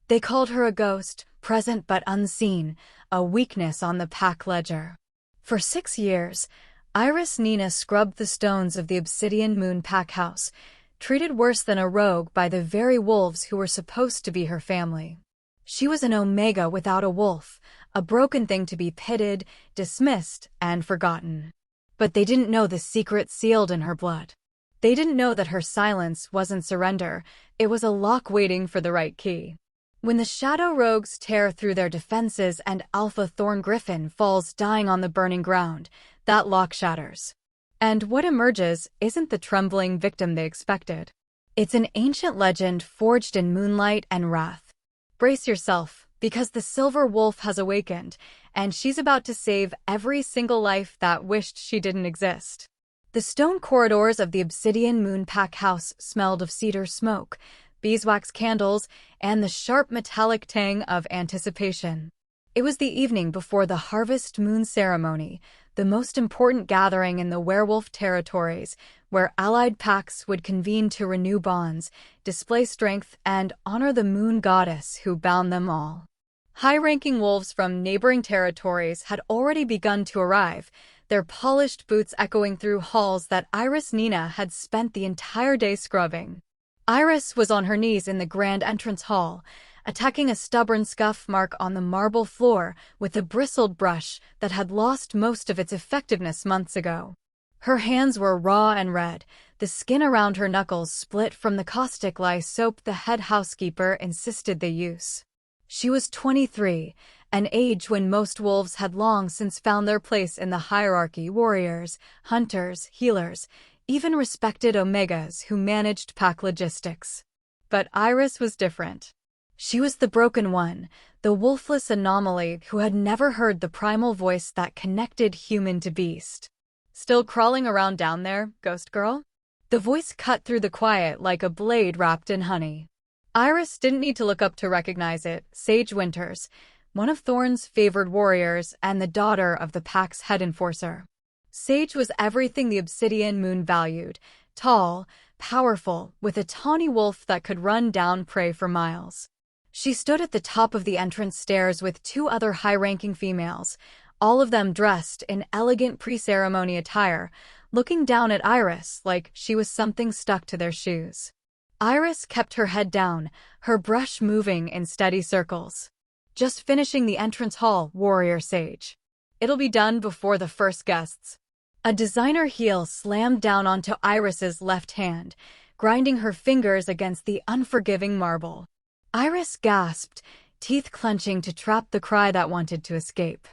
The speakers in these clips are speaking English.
They called her a ghost, present but unseen, a weakness on the pack ledger. For 6 years, Iris Nina scrubbed the stones of the Obsidian Moon pack house, treated worse than a rogue by the very wolves who were supposed to be her family. She was an Omega without a wolf, a broken thing to be pitted, dismissed, and forgotten. But they didn't know the secret sealed in her blood. They didn't know that her silence wasn't surrender, it was a lock waiting for the right key. When the Shadow Rogues tear through their defenses and Alpha Thorn Griffin falls dying on the burning ground, that lock shatters. And what emerges isn't the trembling victim they expected. It's an ancient legend forged in moonlight and wrath. Brace yourself, because the Silver Wolf has awakened, and she's about to save every single life that wished she didn't exist. The stone corridors of the Obsidian Moon pack house smelled of cedar smoke, beeswax candles, and the sharp metallic tang of anticipation. It was the evening before the Harvest Moon ceremony, the most important gathering in the werewolf territories, where allied packs would convene to renew bonds, display strength, and honor the moon goddess who bound them all. High-ranking wolves from neighboring territories had already begun to arrive, their polished boots echoing through halls that Iris Nina had spent the entire day scrubbing. Iris was on her knees in the grand entrance hall, attacking a stubborn scuff mark on the marble floor with a bristled brush that had lost most of its effectiveness months ago. Her hands were raw and red, the skin around her knuckles split from the caustic lye soap the head housekeeper insisted they use. She was 23, an age when most wolves had long since found their place in the hierarchy: warriors, hunters, healers, even respected Omegas who managed pack logistics. But Iris was different. She was the broken one, the wolfless anomaly who had never heard the primal voice that connected human to beast. "Still crawling around down there, ghost girl?" The voice cut through the quiet like a blade wrapped in honey. Iris didn't need to look up to recognize it: Sage Winters, one of Thorn's favored warriors and the daughter of the pack's head enforcer. Sage was everything the Obsidian Moon valued: tall, powerful, with a tawny wolf that could run down prey for miles. She stood at the top of the entrance stairs with 2 other high-ranking females, all of them dressed in elegant pre-ceremony attire, looking down at Iris like she was something stuck to their shoes. Iris kept her head down, her brush moving in steady circles. "Just finishing the entrance hall, Warrior Sage. It'll be done before the first guests." A designer heel slammed down onto Iris's left hand, grinding her fingers against the unforgiving marble. Iris gasped, teeth clenching to trap the cry that wanted to escape.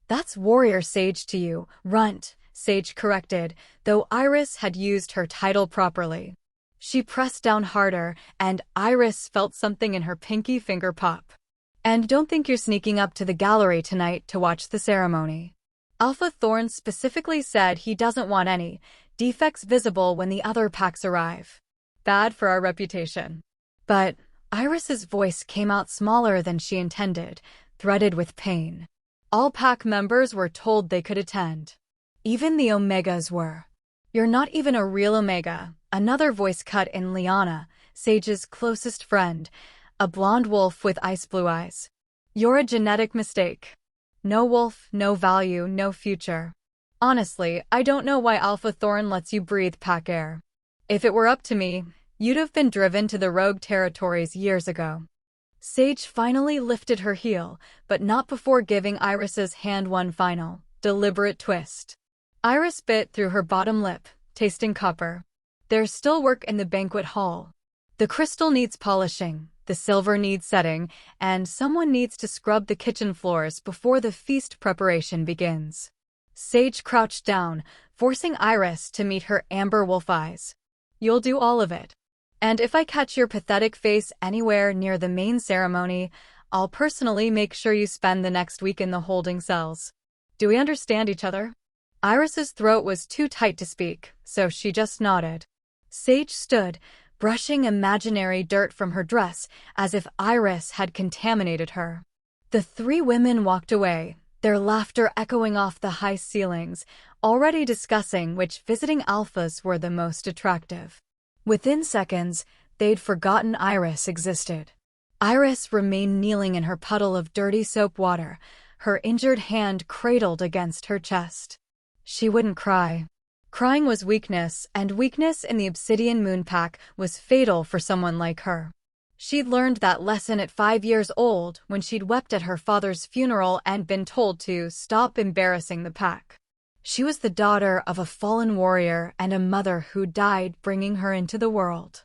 "That's Warrior Sage to you, runt," Sage corrected, though Iris had used her title properly. She pressed down harder, and Iris felt something in her pinky finger pop. "And don't think you're sneaking up to the gallery tonight to watch the ceremony. Alpha Thorn specifically said he doesn't want any defects visible when the other packs arrive. Bad for our reputation." But Iris's voice came out smaller than she intended, threaded with pain. All pack members were told they could attend. Even the Omegas were. "You're not even a real Omega," another voice cut in: Liana, Sage's closest friend, a blonde wolf with ice blue eyes. "You're a genetic mistake. No wolf, no value, no future. Honestly, I don't know why Alpha Thorn lets you breathe pack air. If it were up to me, you'd have been driven to the rogue territories years ago." Sage finally lifted her heel, but not before giving Iris's hand one final, deliberate twist. Iris bit through her bottom lip, tasting copper. There's still work in the banquet hall. The crystal needs polishing, the silver needs setting, and someone needs to scrub the kitchen floors before the feast preparation begins. Sage crouched down, forcing Iris to meet her amber wolf eyes. "You'll do all of it. And if I catch your pathetic face anywhere near the main ceremony, I'll personally make sure you spend the next week in the holding cells. Do we understand each other?" Iris's throat was too tight to speak, so she just nodded. Sage stood, brushing imaginary dirt from her dress as if Iris had contaminated her. The 3 women walked away, their laughter echoing off the high ceilings, already discussing which visiting alphas were the most attractive. Within seconds, they'd forgotten Iris existed. Iris remained kneeling in her puddle of dirty soap water, her injured hand cradled against her chest. She wouldn't cry. Crying was weakness, and weakness in the Obsidian Moon Pack was fatal for someone like her. She'd learned that lesson at 5 years old when she'd wept at her father's funeral and been told to stop embarrassing the pack. She was the daughter of a fallen warrior and a mother who died bringing her into the world.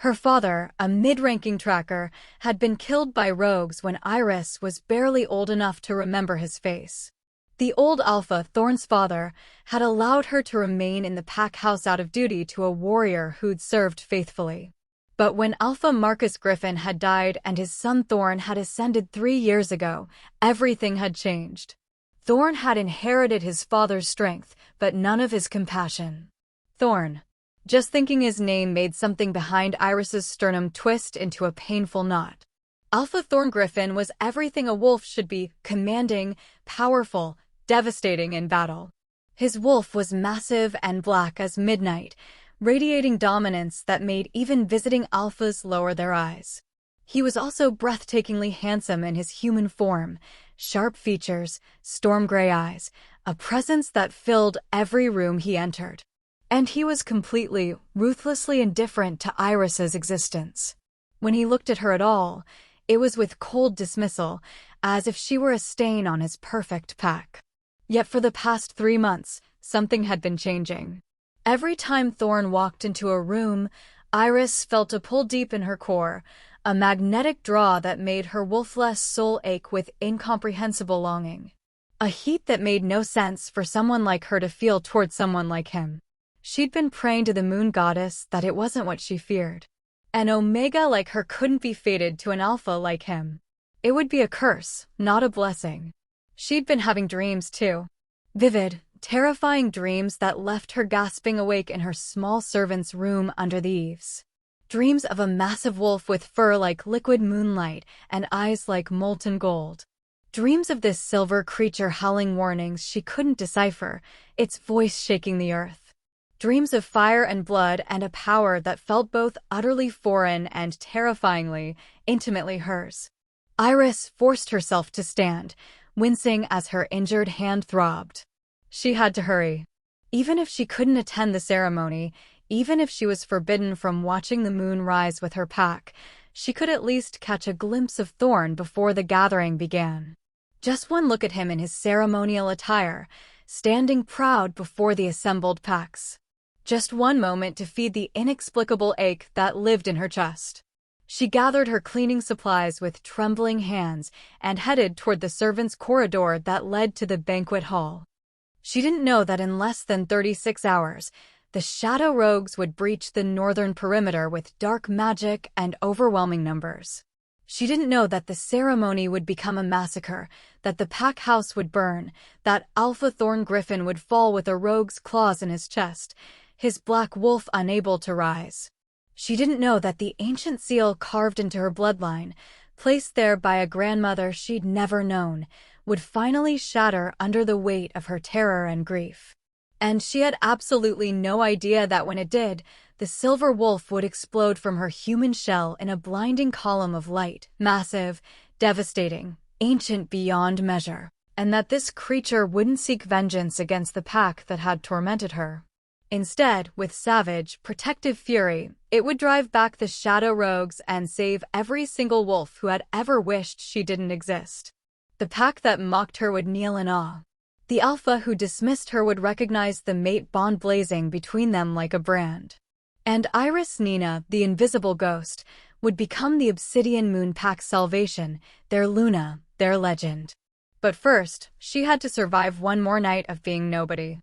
Her father, a mid-ranking tracker, had been killed by rogues when Iris was barely old enough to remember his face. The old Alpha, Thorn's father, had allowed her to remain in the pack house out of duty to a warrior who'd served faithfully. But when Alpha Marcus Griffin had died and his son Thorn had ascended 3 years ago, everything had changed. Thorn had inherited his father's strength, but none of his compassion. Thorn. Just thinking his name made something behind Iris's sternum twist into a painful knot. Alpha Thorn Griffin was everything a wolf should be: commanding, powerful, devastating in battle. His wolf was massive and black as midnight, radiating dominance that made even visiting alphas lower their eyes. He was also breathtakingly handsome in his human form, sharp features, storm gray eyes, a presence that filled every room he entered. And he was completely, ruthlessly indifferent to Iris's existence. When he looked at her at all, it was with cold dismissal, as if she were a stain on his perfect pack. Yet for the past 3 months, something had been changing. Every time Thorn walked into a room, Iris felt a pull deep in her core, a magnetic draw that made her wolfless soul ache with incomprehensible longing. A heat that made no sense for someone like her to feel toward someone like him. She'd been praying to the moon goddess that it wasn't what she feared. An omega like her couldn't be fated to an alpha like him. It would be a curse, not a blessing. She'd been having dreams too. Vivid, terrifying dreams that left her gasping awake in her small servant's room under the eaves. Dreams of a massive wolf with fur like liquid moonlight and eyes like molten gold. Dreams of this silver creature howling warnings she couldn't decipher, its voice shaking the earth. Dreams of fire and blood and a power that felt both utterly foreign and terrifyingly, intimately hers. Iris forced herself to stand, wincing as her injured hand throbbed. She had to hurry. Even if she couldn't attend the ceremony, even if she was forbidden from watching the moon rise with her pack, she could at least catch a glimpse of Thorn before the gathering began. Just one look at him in his ceremonial attire, standing proud before the assembled packs. Just one moment to feed the inexplicable ache that lived in her chest. She gathered her cleaning supplies with trembling hands and headed toward the servants' corridor that led to the banquet hall. She didn't know that in less than 36 hours, the Shadow Rogues would breach the northern perimeter with dark magic and overwhelming numbers. She didn't know that the ceremony would become a massacre, that the pack house would burn, that Alpha Thorn Griffin would fall with a rogue's claws in his chest, his black wolf unable to rise. She didn't know that the ancient seal carved into her bloodline, placed there by a grandmother she'd never known, would finally shatter under the weight of her terror and grief. And she had absolutely no idea that when it did, the silver wolf would explode from her human shell in a blinding column of light, massive, devastating, ancient beyond measure, and that this creature wouldn't seek vengeance against the pack that had tormented her. Instead, with savage, protective fury, it would drive back the Shadow Rogues and save every single wolf who had ever wished she didn't exist. The pack that mocked her would kneel in awe. The alpha who dismissed her would recognize the mate bond blazing between them like a brand. And Iris Nina, the invisible ghost, would become the Obsidian Moon Pack's salvation, their Luna, their legend. But first, she had to survive one more night of being nobody.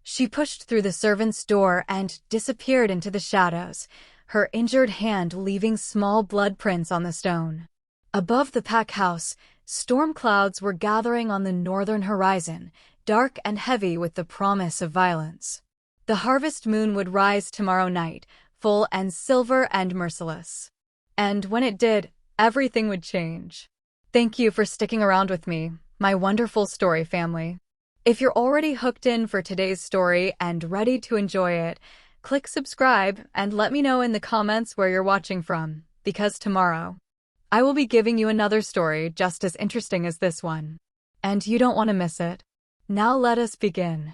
She pushed through the servant's door and disappeared into the shadows, her injured hand leaving small blood prints on the stone. Above the pack house, storm clouds were gathering on the northern horizon, dark and heavy with the promise of violence. The harvest moon would rise tomorrow night, full and silver and merciless. And when it did, everything would change. Thank you for sticking around with me, my wonderful story family. If you're already hooked in for today's story and ready to enjoy it, click subscribe and let me know in the comments where you're watching from, because tomorrow I will be giving you another story just as interesting as this one. And you don't want to miss it. Now let us begin.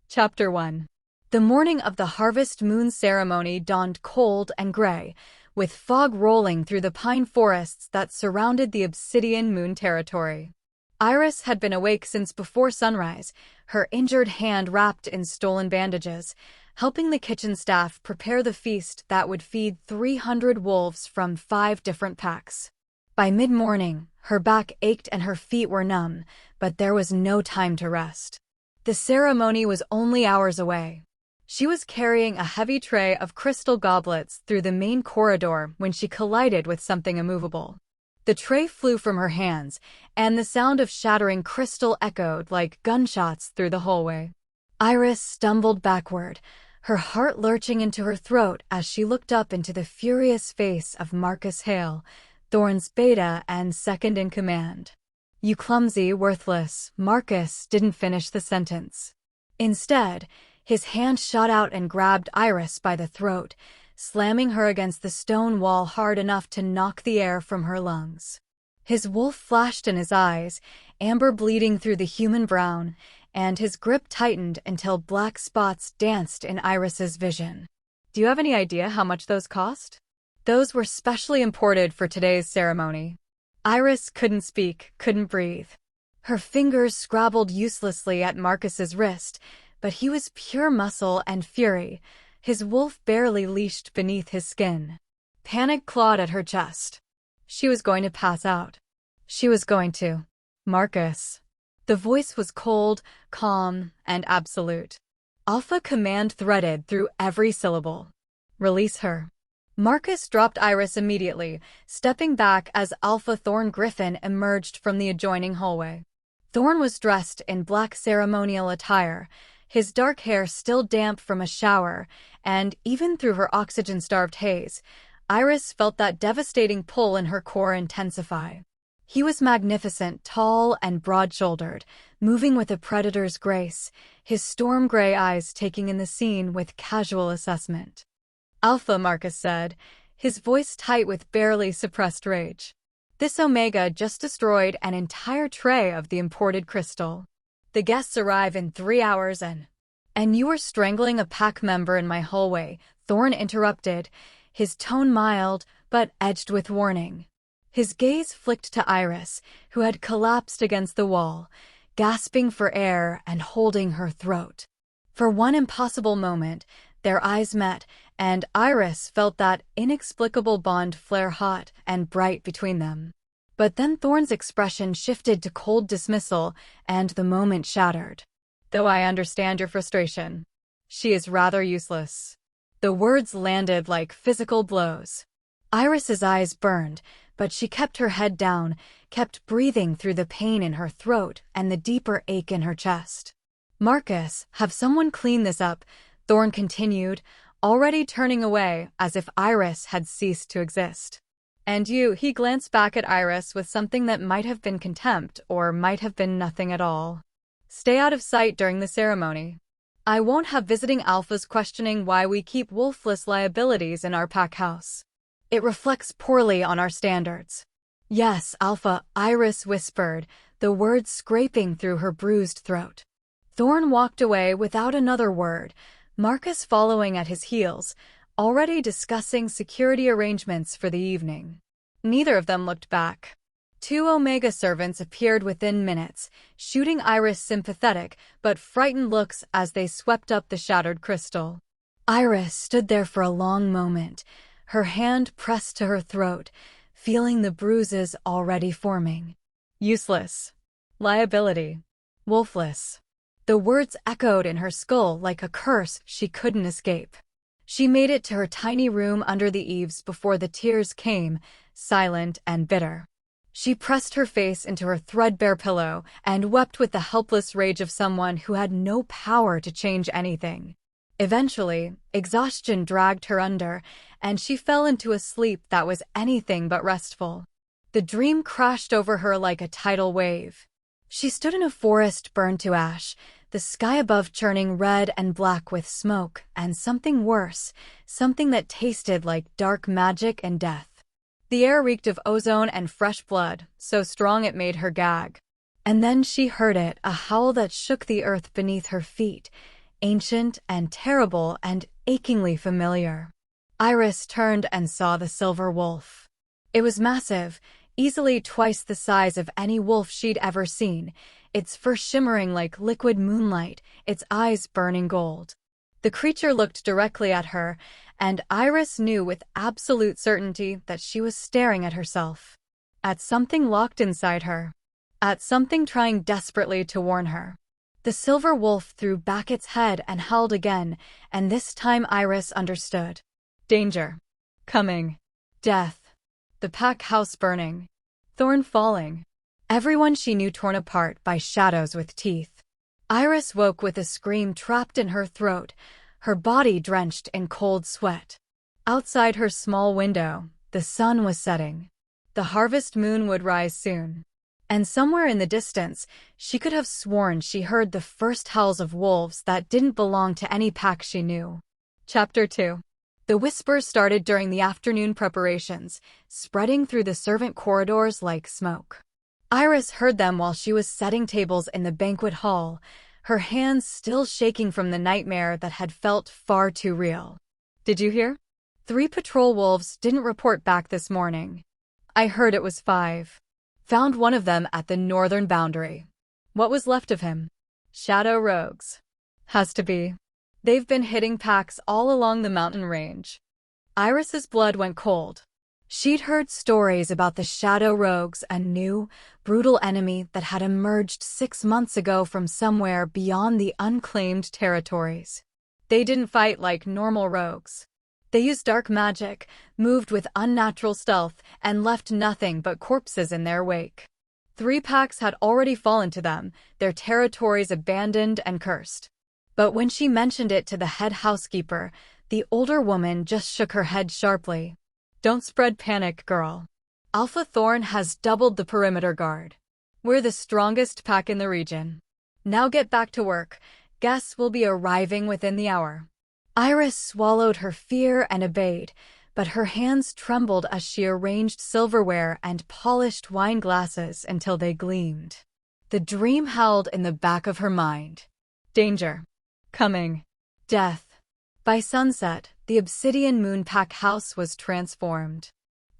Chapter 1. The morning of the harvest moon ceremony dawned cold and gray, with fog rolling through the pine forests that surrounded the obsidian moon territory. Iris had been awake since before sunrise, her injured hand wrapped in stolen bandages, helping the kitchen staff prepare the feast that would feed 300 wolves from 5 different packs. By mid-morning, her back ached and her feet were numb, but there was no time to rest. The ceremony was only hours away. She was carrying a heavy tray of crystal goblets through the main corridor when she collided with something immovable. The tray flew from her hands, and the sound of shattering crystal echoed like gunshots through the hallway. Iris stumbled backward, her heart lurching into her throat as she looked up into the furious face of Marcus Hale, Thorne's beta and second-in-command. "You clumsy, worthless," Marcus didn't finish the sentence. Instead, his hand shot out and grabbed Iris by the throat, slamming her against the stone wall hard enough to knock the air from her lungs. His wolf flashed in his eyes, amber bleeding through the human brown, and his grip tightened until black spots danced in Iris's vision. "Do you have any idea how much those cost?" "Those were specially imported for today's ceremony." Iris couldn't speak, couldn't breathe. Her fingers scrabbled uselessly at Marcus's wrist, but he was pure muscle and fury, his wolf barely leashed beneath his skin. Panic clawed at her chest. She was going to pass out. She was going to. "Marcus." The voice was cold, calm, and absolute. Alpha command threaded through every syllable. "Release her." Marcus dropped Iris immediately, stepping back as Alpha Thorn Griffin emerged from the adjoining hallway. Thorn was dressed in black ceremonial attire, his dark hair still damp from a shower, and even through her oxygen-starved haze, Iris felt that devastating pull in her core intensify. He was magnificent, tall and broad-shouldered, moving with a predator's grace, his storm gray eyes taking in the scene with casual assessment. "Alpha," Marcus said, his voice tight with barely suppressed rage. "This Omega just destroyed an entire tray of the imported crystal. The guests arrive in 3 hours and you were strangling a pack member in my hallway," Thorn interrupted, his tone mild but edged with warning. His gaze flicked to Iris, who had collapsed against the wall, gasping for air and holding her throat. For one impossible moment, their eyes met, and Iris felt that inexplicable bond flare hot and bright between them. But then Thorn's expression shifted to cold dismissal, and the moment shattered. "Though I understand your frustration. She is rather useless." The words landed like physical blows. Iris's eyes burned, but she kept her head down, kept breathing through the pain in her throat and the deeper ache in her chest. "Marcus, have someone clean this up," Thorn continued, already turning away as if Iris had ceased to exist. "And you," he glanced back at Iris with something that might have been contempt or might have been nothing at all. "Stay out of sight during the ceremony. I won't have visiting alphas questioning why we keep wolfless liabilities in our pack house. It reflects poorly on our standards." "Yes, Alpha," Iris whispered, the words scraping through her bruised throat. Thorn walked away without another word, Marcus following at his heels, already discussing security arrangements for the evening. Neither of them looked back. 2 Omega servants appeared within minutes, shooting Iris sympathetic but frightened looks as they swept up the shattered crystal. Iris stood there for a long moment, her hand pressed to her throat, feeling the bruises already forming. Useless. Liability. Wolfless. The words echoed in her skull like a curse she couldn't escape. She made it to her tiny room under the eaves before the tears came, silent and bitter. She pressed her face into her threadbare pillow and wept with the helpless rage of someone who had no power to change anything. Eventually, exhaustion dragged her under, and she fell into a sleep that was anything but restful. The dream crashed over her like a tidal wave. She stood in a forest burned to ash, the sky above churning red and black with smoke, and something worse, something that tasted like dark magic and death. The air reeked of ozone and fresh blood, so strong it made her gag. And then she heard it, a howl that shook the earth beneath her feet, ancient and terrible and achingly familiar. Iris turned and saw the silver wolf. It was massive, easily twice the size of any wolf she'd ever seen, its fur shimmering like liquid moonlight, its eyes burning gold. The creature looked directly at her, and Iris knew with absolute certainty that she was staring at herself. At something locked inside her. At something trying desperately to warn her. The silver wolf threw back its head and howled again, and this time Iris understood. Danger. Coming. Death. The pack house burning. Thorn falling. Everyone she knew torn apart by shadows with teeth. Iris woke with a scream trapped in her throat, her body drenched in cold sweat. Outside her small window, the sun was setting. The harvest moon would rise soon. And somewhere in the distance, she could have sworn she heard the first howls of wolves that didn't belong to any pack she knew. Chapter 2. The whispers started during the afternoon preparations, spreading through the servant corridors like smoke. Iris heard them while she was setting tables in the banquet hall, her hands still shaking from the nightmare that had felt far too real. Did you hear? 3 patrol wolves didn't report back this morning. I heard it was 5. Found one of them at the northern boundary. What was left of him? Shadow rogues. Has to be. They've been hitting packs all along the mountain range. Iris's blood went cold. She'd heard stories about the Shadow Rogues, a new, brutal enemy that had emerged 6 months ago from somewhere beyond the unclaimed territories. They didn't fight like normal rogues. They used dark magic, moved with unnatural stealth, and left nothing but corpses in their wake. 3 packs had already fallen to them, their territories abandoned and cursed. But when she mentioned it to the head housekeeper, the older woman just shook her head sharply. Don't spread panic, girl. Alpha Thorn has doubled the perimeter guard. We're the strongest pack in the region. Now get back to work. Guests will be arriving within the hour. Iris swallowed her fear and obeyed, but her hands trembled as she arranged silverware and polished wine glasses until they gleamed. The dream howled in the back of her mind. Danger. Coming. Death. By sunset, the obsidian moon pack house was transformed.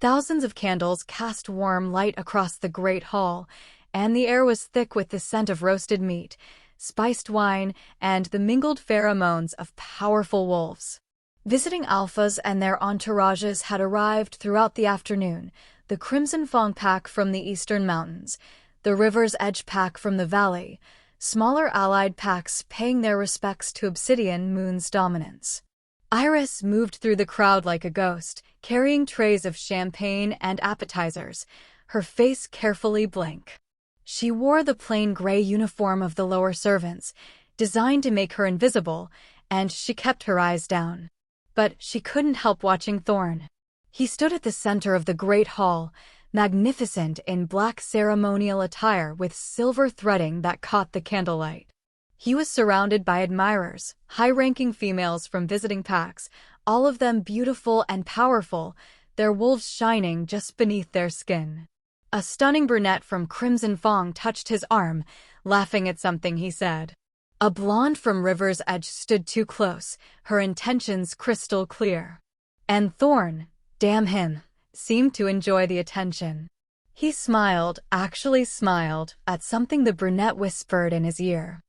Thousands of candles cast warm light across the great hall, and the air was thick with the scent of roasted meat, spiced wine, and the mingled pheromones of powerful wolves. Visiting alphas and their entourages had arrived throughout the afternoon, the Crimson Fong pack from the eastern mountains, the River's Edge pack from the valley, smaller allied packs paying their respects to Obsidian Moon's dominance. Iris moved through the crowd like a ghost, carrying trays of champagne and appetizers, her face carefully blank. She wore the plain gray uniform of the lower servants, designed to make her invisible, and she kept her eyes down. But she couldn't help watching Thorn. He stood at the center of the great hall, magnificent in black ceremonial attire with silver threading that caught the candlelight. He was surrounded by admirers, high-ranking females from visiting packs, all of them beautiful and powerful, their wolves shining just beneath their skin. A stunning brunette from Crimson Fong touched his arm, laughing at something he said. A blonde from River's Edge stood too close, her intentions crystal clear. And Thorn, damn him, seemed to enjoy the attention. He smiled, actually smiled, at something the brunette whispered in his ear.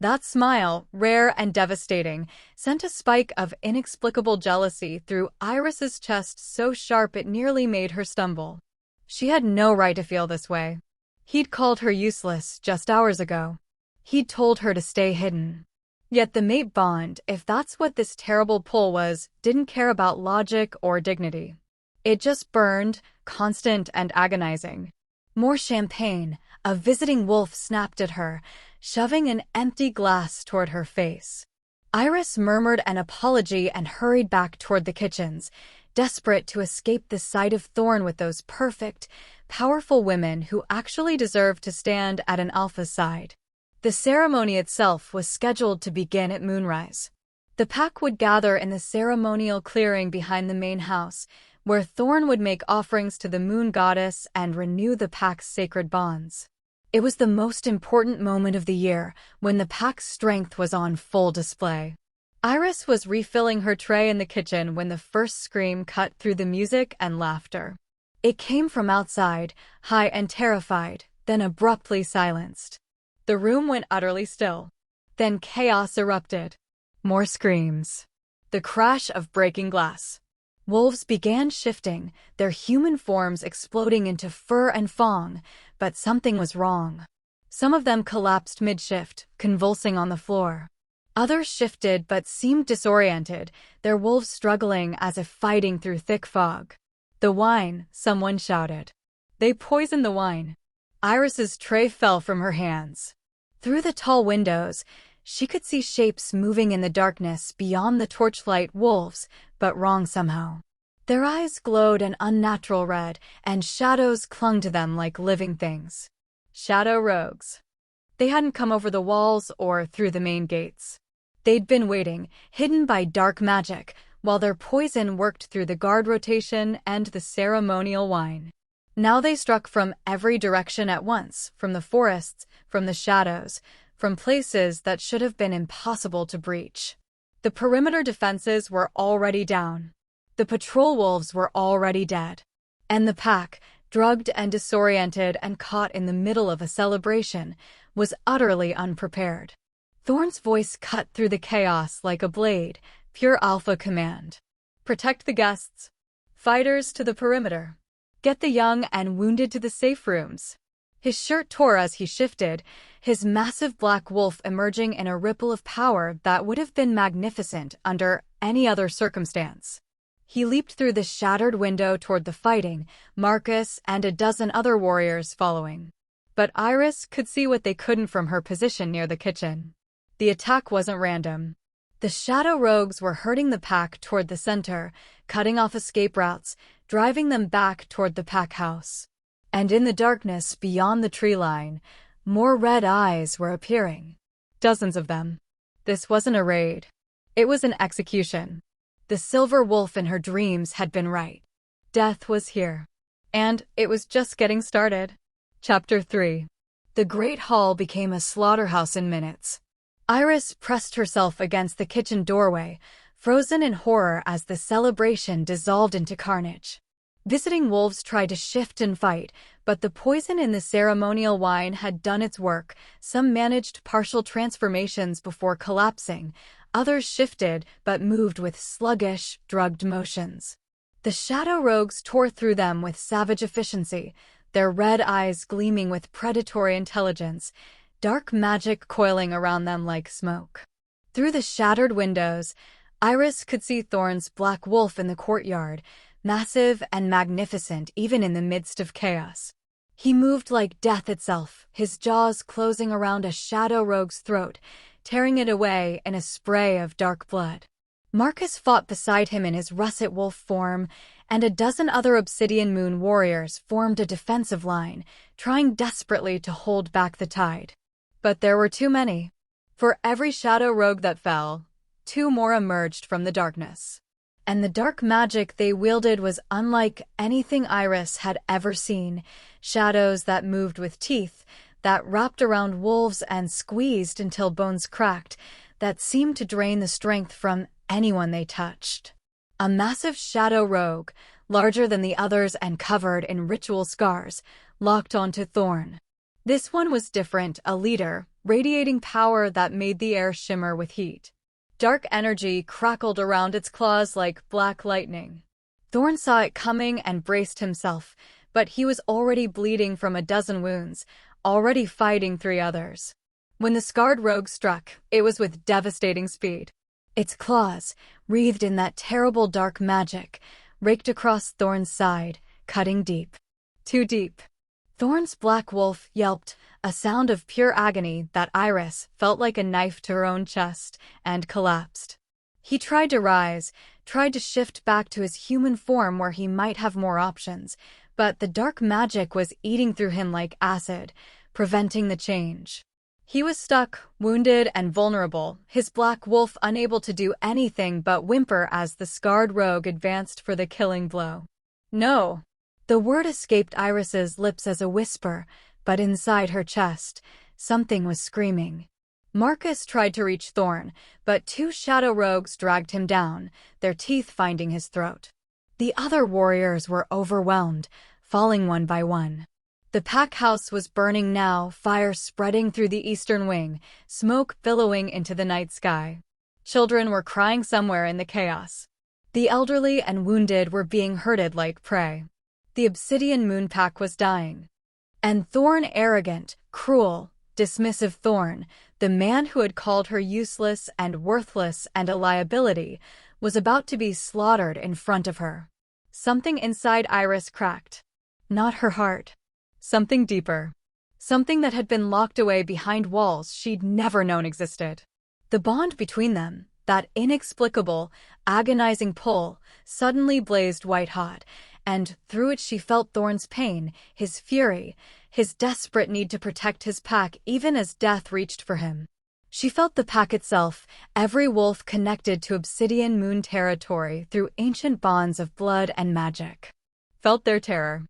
That smile, rare and devastating, sent a spike of inexplicable jealousy through Iris's chest so sharp it nearly made her stumble. She had no right to feel this way. He'd called her useless just hours ago. He'd told her to stay hidden. Yet the mate bond, if that's what this terrible pull was, didn't care about logic or dignity. It just burned, constant and agonizing. More champagne, a visiting wolf snapped at her, shoving an empty glass toward her face. Iris murmured an apology and hurried back toward the kitchens, desperate to escape the sight of Thorn with those perfect, powerful women who actually deserved to stand at an alpha's side. The ceremony itself was scheduled to begin at moonrise. The pack would gather in the ceremonial clearing behind the main house, where Thorn would make offerings to the moon goddess and renew the pack's sacred bonds. It was the most important moment of the year, when the pack's strength was on full display. Iris was refilling her tray in the kitchen when the first scream cut through the music and laughter. It came from outside, high and terrified, then abruptly silenced. The room went utterly still. Then chaos erupted. More screams. The crash of breaking glass. Wolves began shifting, their human forms exploding into fur and fang, but something was wrong. Some of them collapsed mid-shift, convulsing on the floor. Others shifted but seemed disoriented, their wolves struggling as if fighting through thick fog. "The wine," someone shouted. "They poisoned the wine." Iris's tray fell from her hands. Through the tall windows, she could see shapes moving in the darkness beyond the torchlight wolves, but wrong somehow. Their eyes glowed an unnatural red, and shadows clung to them like living things. Shadow rogues. They hadn't come over the walls or through the main gates. They'd been waiting, hidden by dark magic, while their poison worked through the guard rotation and the ceremonial wine. Now they struck from every direction at once, from the forests, from the shadows, from places that should have been impossible to breach. The perimeter defenses were already down. The patrol wolves were already dead. And the pack, drugged and disoriented and caught in the middle of a celebration, was utterly unprepared. Thorn's voice cut through the chaos like a blade, pure alpha command. "Protect the guests. Fighters to the perimeter. Get the young and wounded to the safe rooms." His shirt tore as he shifted, his massive black wolf emerging in a ripple of power that would have been magnificent under any other circumstance. He leaped through the shattered window toward the fighting, Marcus and a dozen other warriors following. But Iris could see what they couldn't from her position near the kitchen. The attack wasn't random. The shadow rogues were herding the pack toward the center, cutting off escape routes, driving them back toward the pack house. And in the darkness beyond the tree line, more red eyes were appearing. Dozens of them. This wasn't a raid. It was an execution. The silver wolf in her dreams had been right. Death was here. And it was just getting started. Chapter 3. The Great Hall became a slaughterhouse in minutes. Iris pressed herself against the kitchen doorway, frozen in horror as the celebration dissolved into carnage. Visiting wolves tried to shift and fight, but the poison in the ceremonial wine had done its work. Some managed partial transformations before collapsing. Others shifted, but moved with sluggish, drugged motions. The shadow rogues tore through them with savage efficiency, their red eyes gleaming with predatory intelligence, dark magic coiling around them like smoke. Through the shattered windows, Iris could see Thorn's black wolf in the courtyard, massive and magnificent even in the midst of chaos. He moved like death itself, his jaws closing around a shadow rogue's throat, tearing it away in a spray of dark blood. Marcus fought beside him in his russet wolf form, and a dozen other Obsidian Moon warriors formed a defensive line, trying desperately to hold back the tide. But there were too many. For every shadow rogue that fell, 2 more emerged from the darkness. And the dark magic they wielded was unlike anything Iris had ever seen. Shadows that moved with teeth, that wrapped around wolves and squeezed until bones cracked, that seemed to drain the strength from anyone they touched. A massive shadow rogue, larger than the others and covered in ritual scars, locked onto Thorn. This one was different, a leader, radiating power that made the air shimmer with heat. Dark energy crackled around its claws like black lightning. Thorn saw it coming and braced himself, but he was already bleeding from a dozen wounds, already fighting 3 others. When the scarred rogue struck, it was with devastating speed. Its claws, wreathed in that terrible dark magic, raked across Thorn's side, cutting deep. Too deep. Thorn's black wolf yelped, a sound of pure agony that Iris felt like a knife to her own chest, and collapsed. He tried to rise, tried to shift back to his human form where he might have more options, but the dark magic was eating through him like acid, preventing the change. He was stuck, wounded and vulnerable, his black wolf unable to do anything but whimper as the scarred rogue advanced for the killing blow. No. The word escaped Iris's lips as a whisper, but inside her chest, something was screaming. Marcus tried to reach Thorn, but two shadow rogues dragged him down, their teeth finding his throat. The other warriors were overwhelmed, falling one by one. The pack house was burning now, fire spreading through the eastern wing, smoke billowing into the night sky. Children were crying somewhere in the chaos. The elderly and wounded were being herded like prey. The Obsidian Moonpack was dying. And Thorn, arrogant, cruel, dismissive Thorn, the man who had called her useless and worthless and a liability, was about to be slaughtered in front of her. Something inside Iris cracked. Not her heart. Something deeper. Something that had been locked away behind walls she'd never known existed. The bond between them, that inexplicable, agonizing pull, suddenly blazed white-hot, and through it she felt Thorn's pain, his fury, his desperate need to protect his pack even as death reached for him. She felt the pack itself, every wolf connected to Obsidian Moon territory through ancient bonds of blood and magic. Felt their terror.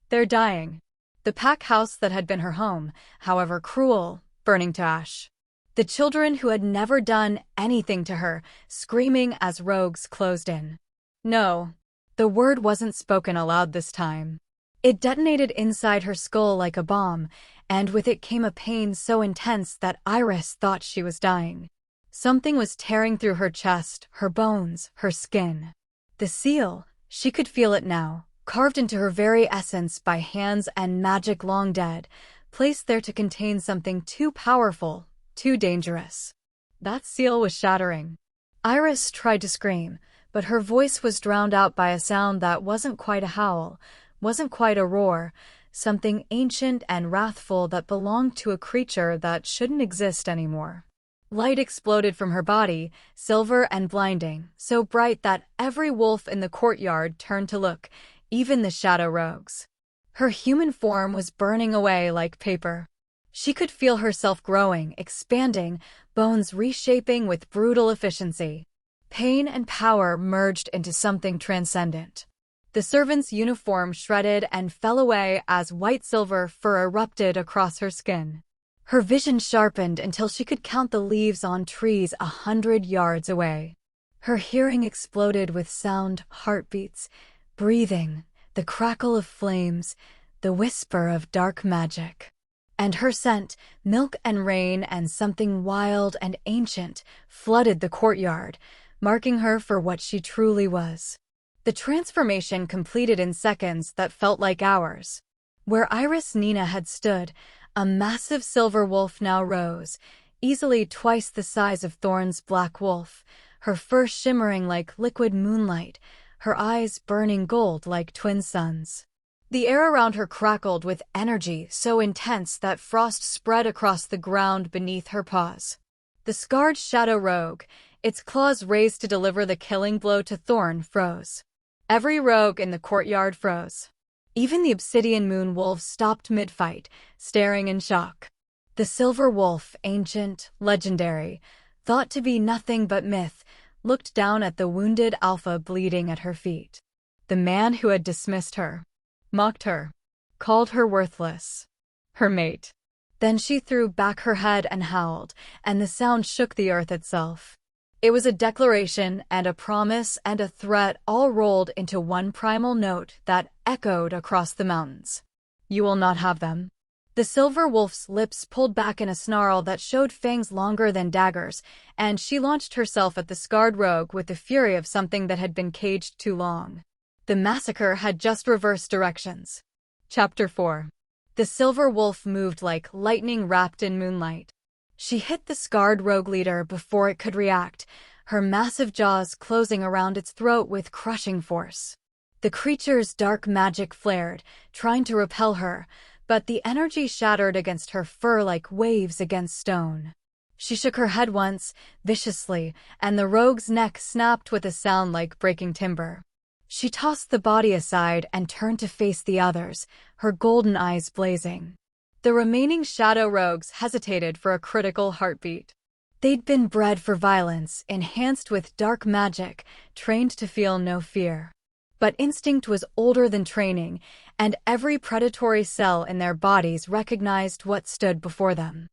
Their dying. The pack house that had been her home, however cruel, burning to ash. The children who had never done anything to her, screaming as rogues closed in. No. The word wasn't spoken aloud this time. It detonated inside her skull like a bomb, and with it came a pain so intense that Iris thought she was dying. Something was tearing through her chest, her bones, her skin. The seal, she could feel it now, carved into her very essence by hands and magic long dead, placed there to contain something too powerful, too dangerous. That seal was shattering. Iris tried to scream, but her voice was drowned out by a sound that wasn't quite a howl, wasn't quite a roar, something ancient and wrathful that belonged to a creature that shouldn't exist anymore. Light exploded from her body, silver and blinding, so bright that every wolf in the courtyard turned to look, even the shadow rogues. Her human form was burning away like paper. She could feel herself growing, expanding, bones reshaping with brutal efficiency. Pain and power merged into something transcendent. The servant's uniform shredded and fell away as white-silver fur erupted across her skin. Her vision sharpened until she could count the leaves on trees 100 yards away. Her hearing exploded with sound, heartbeats, breathing, the crackle of flames, the whisper of dark magic. And her scent, milk and rain and something wild and ancient, flooded the courtyard, marking her for what she truly was. The transformation completed in seconds that felt like hours. Where Iris Nina had stood, a massive silver wolf now rose, easily twice the size of Thorn's black wolf, her fur shimmering like liquid moonlight, her eyes burning gold like twin suns. The air around her crackled with energy so intense that frost spread across the ground beneath her paws. The scarred shadow rogue, its claws raised to deliver the killing blow to Thorn, froze. Every rogue in the courtyard froze. Even the Obsidian Moon wolves stopped mid-fight, staring in shock. The silver wolf, ancient, legendary, thought to be nothing but myth, looked down at the wounded alpha bleeding at her feet. The man who had dismissed her, mocked her, called her worthless, her mate. Then she threw back her head and howled, and the sound shook the earth itself. It was a declaration and a promise and a threat all rolled into one primal note that echoed across the mountains. You will not have them. The silver wolf's lips pulled back in a snarl that showed fangs longer than daggers, and she launched herself at the scarred rogue with the fury of something that had been caged too long. The massacre had just reversed directions. Chapter 4. The silver wolf moved like lightning wrapped in moonlight. She hit the scarred rogue leader before it could react, her massive jaws closing around its throat with crushing force. The creature's dark magic flared, trying to repel her, but the energy shattered against her fur like waves against stone. She shook her head once, viciously, and the rogue's neck snapped with a sound like breaking timber. She tossed the body aside and turned to face the others, her golden eyes blazing. The remaining shadow rogues hesitated for a critical heartbeat. They'd been bred for violence, enhanced with dark magic, trained to feel no fear. But instinct was older than training, and every predatory cell in their bodies recognized what stood before them.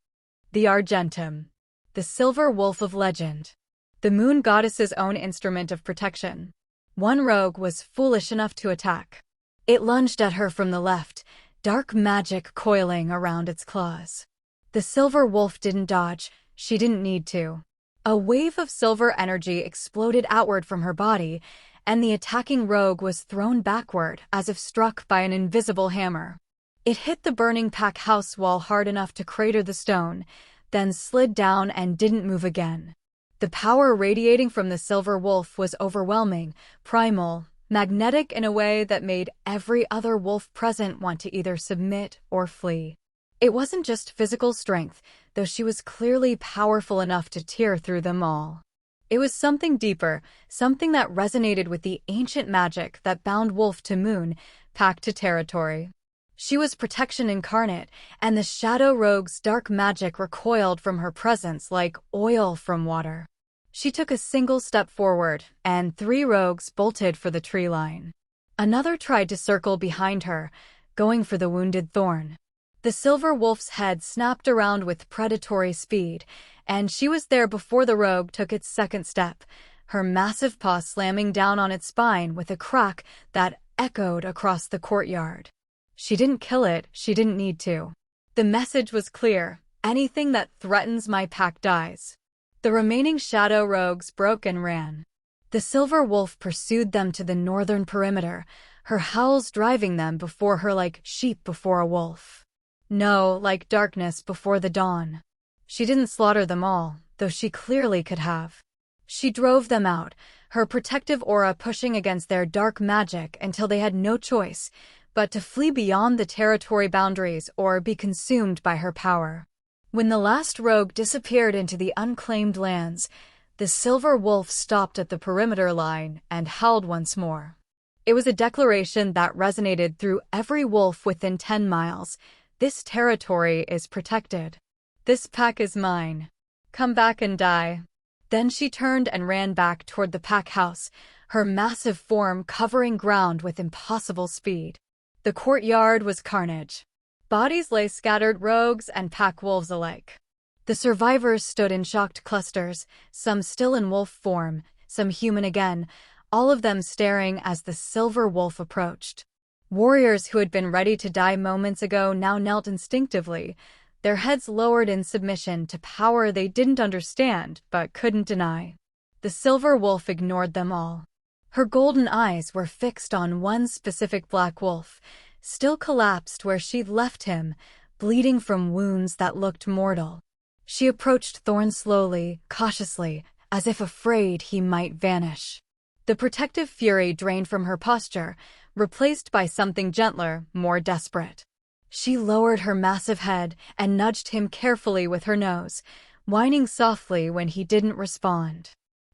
The Argentum, the silver wolf of legend, the moon goddess's own instrument of protection. One rogue was foolish enough to attack. It lunged at her from the left, dark magic coiling around its claws. The silver wolf didn't dodge, she didn't need to. A wave of silver energy exploded outward from her body, and the attacking rogue was thrown backward as if struck by an invisible hammer. It hit the burning pack house wall hard enough to crater the stone, then slid down and didn't move again. The power radiating from the silver wolf was overwhelming, primal, magnetic in a way that made every other wolf present want to either submit or flee. It wasn't just physical strength, though she was clearly powerful enough to tear through them all. It was something deeper, something that resonated with the ancient magic that bound wolf to moon, pack to territory. She was protection incarnate, and the shadow rogue's dark magic recoiled from her presence like oil from water. She took a single step forward, and 3 rogues bolted for the tree line. Another tried to circle behind her, going for the wounded thorn. The silver wolf's head snapped around with predatory speed, and she was there before the rogue took its second step, her massive paw slamming down on its spine with a crack that echoed across the courtyard. She didn't kill it, she didn't need to. The message was clear: anything that threatens my pack dies. The remaining shadow rogues broke and ran. The silver wolf pursued them to the northern perimeter, her howls driving them before her like sheep before a wolf. No, like darkness before the dawn. She didn't slaughter them all, though she clearly could have. She drove them out, her protective aura pushing against their dark magic until they had no choice but to flee beyond the territory boundaries or be consumed by her power. When the last rogue disappeared into the unclaimed lands, the silver wolf stopped at the perimeter line and howled once more. It was a declaration that resonated through every wolf within 10 miles. This territory is protected. This pack is mine. Come back and die. Then she turned and ran back toward the pack house, her massive form covering ground with impossible speed. The courtyard was carnage. Bodies lay scattered, rogues and pack wolves alike. The survivors stood in shocked clusters, some still in wolf form, some human again, all of them staring as the silver wolf approached. Warriors who had been ready to die moments ago now knelt instinctively, their heads lowered in submission to power they didn't understand but couldn't deny. The silver wolf ignored them all. Her golden eyes were fixed on one specific black wolf, still collapsed where she'd left him, bleeding from wounds that looked mortal. She approached Thorn slowly, cautiously, as if afraid he might vanish. The protective fury drained from her posture, replaced by something gentler, more desperate. She lowered her massive head and nudged him carefully with her nose, whining softly when he didn't respond.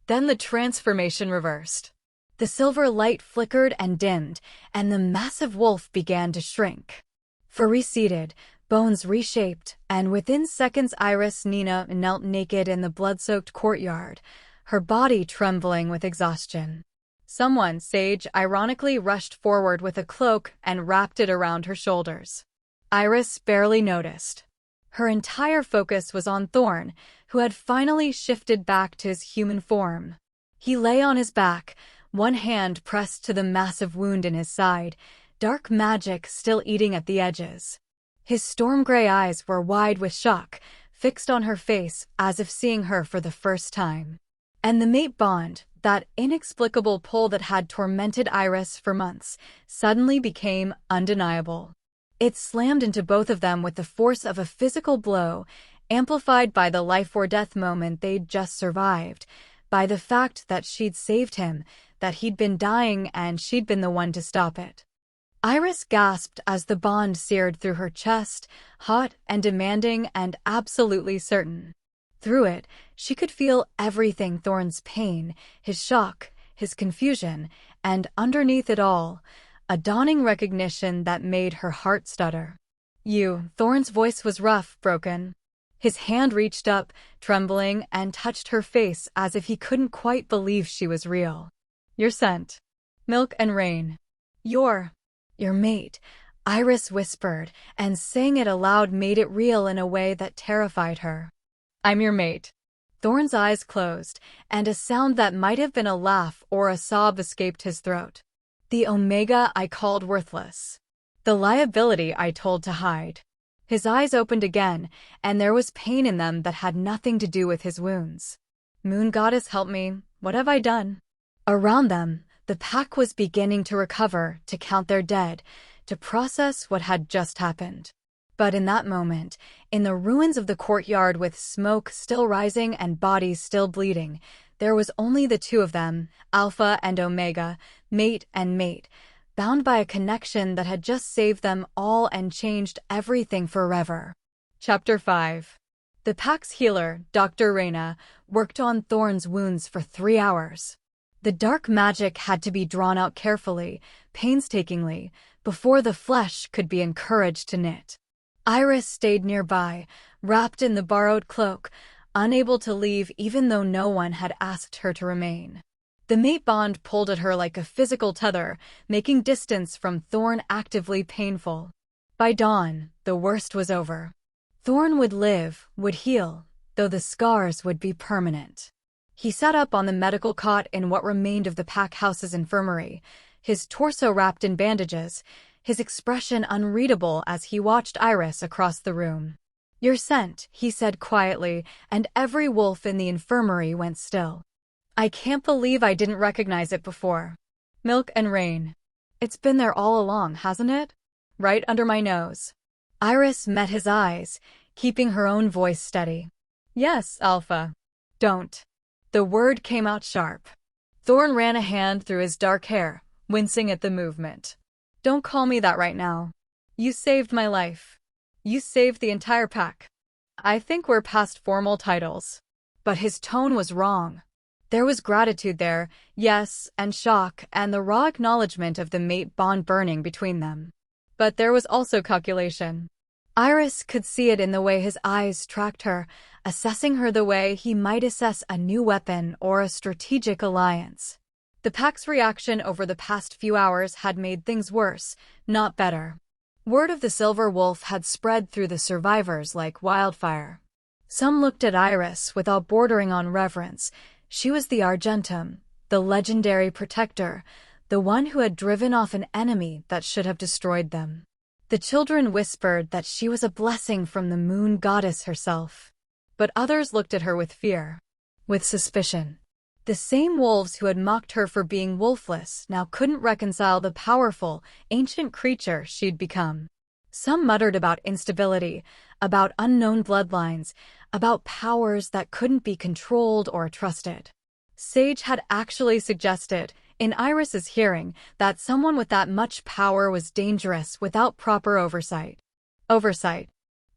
Then the transformation reversed. The silver light flickered and dimmed, and the massive wolf began to shrink. Fur receded, bones reshaped, and within seconds Iris Nina knelt naked in the blood-soaked courtyard, her body trembling with exhaustion. Someone, Sage, ironically rushed forward with a cloak and wrapped it around her shoulders. Iris barely noticed. Her entire focus was on Thorn, who had finally shifted back to his human form. He lay on his back, one hand pressed to the massive wound in his side, dark magic still eating at the edges. His storm-gray eyes were wide with shock, fixed on her face as if seeing her for the first time. And the mate bond, that inexplicable pull that had tormented Iris for months, suddenly became undeniable. It slammed into both of them with the force of a physical blow, amplified by the life-or-death moment they'd just survived, by the fact that she'd saved him, that he'd been dying and she'd been the one to stop it. Iris gasped as the bond seared through her chest, hot and demanding and absolutely certain. Through it, she could feel everything: Thorn's pain, his shock, his confusion, and underneath it all, a dawning recognition that made her heart stutter. "You." Thorn's voice was rough, broken. His hand reached up, trembling, and touched her face as if he couldn't quite believe she was real. "You're sent." Milk and rain. Your mate, Iris whispered, and saying it aloud made it real in a way that terrified her. I'm your mate. Thorn's eyes closed, and a sound that might have been a laugh or a sob escaped his throat. The Omega I called worthless. The liability I told to hide. His eyes opened again, and there was pain in them that had nothing to do with his wounds. Moon Goddess, help me. What have I done? Around them, the pack was beginning to recover, to count their dead, to process what had just happened. But in that moment, in the ruins of the courtyard with smoke still rising and bodies still bleeding, there was only the two of them, Alpha and Omega, mate and mate, bound by a connection that had just saved them all and changed everything forever. Chapter 5. The pack's healer, Dr. Reyna, worked on Thorn's wounds for 3 hours. The dark magic had to be drawn out carefully, painstakingly, before the flesh could be encouraged to knit. Iris stayed nearby, wrapped in the borrowed cloak, unable to leave even though no one had asked her to remain. The mate bond pulled at her like a physical tether, making distance from Thorn actively painful. By dawn, the worst was over. Thorn would live, would heal, though the scars would be permanent. He sat up on the medical cot in what remained of the pack house's infirmary, his torso wrapped in bandages, his expression unreadable as he watched Iris across the room. Your scent, he said quietly, and every wolf in the infirmary went still. I can't believe I didn't recognize it before. Milk and rain. It's been there all along, hasn't it? Right under my nose. Iris met his eyes, keeping her own voice steady. Yes, Alpha. Don't. The word came out sharp. Thorn ran a hand through his dark hair, wincing at the movement. Don't call me that right now. You saved my life. You saved the entire pack. I think we're past formal titles. But his tone was wrong. There was gratitude there, yes, and shock, and the raw acknowledgement of the mate bond burning between them. But there was also calculation. Iris could see it in the way his eyes tracked her, assessing her the way he might assess a new weapon or a strategic alliance. The pack's reaction over the past few hours had made things worse, not better. Word of the Silver Wolf had spread through the survivors like wildfire. Some looked at Iris without bordering on reverence. She was the Argentum, the legendary protector, the one who had driven off an enemy that should have destroyed them. The children whispered that she was a blessing from the moon goddess herself. But others looked at her with fear, with suspicion. The same wolves who had mocked her for being wolfless now couldn't reconcile the powerful, ancient creature she'd become. Some muttered about instability, about unknown bloodlines, about powers that couldn't be controlled or trusted. Sage had actually suggested, in Iris's hearing, that someone with that much power was dangerous without proper oversight. Oversight.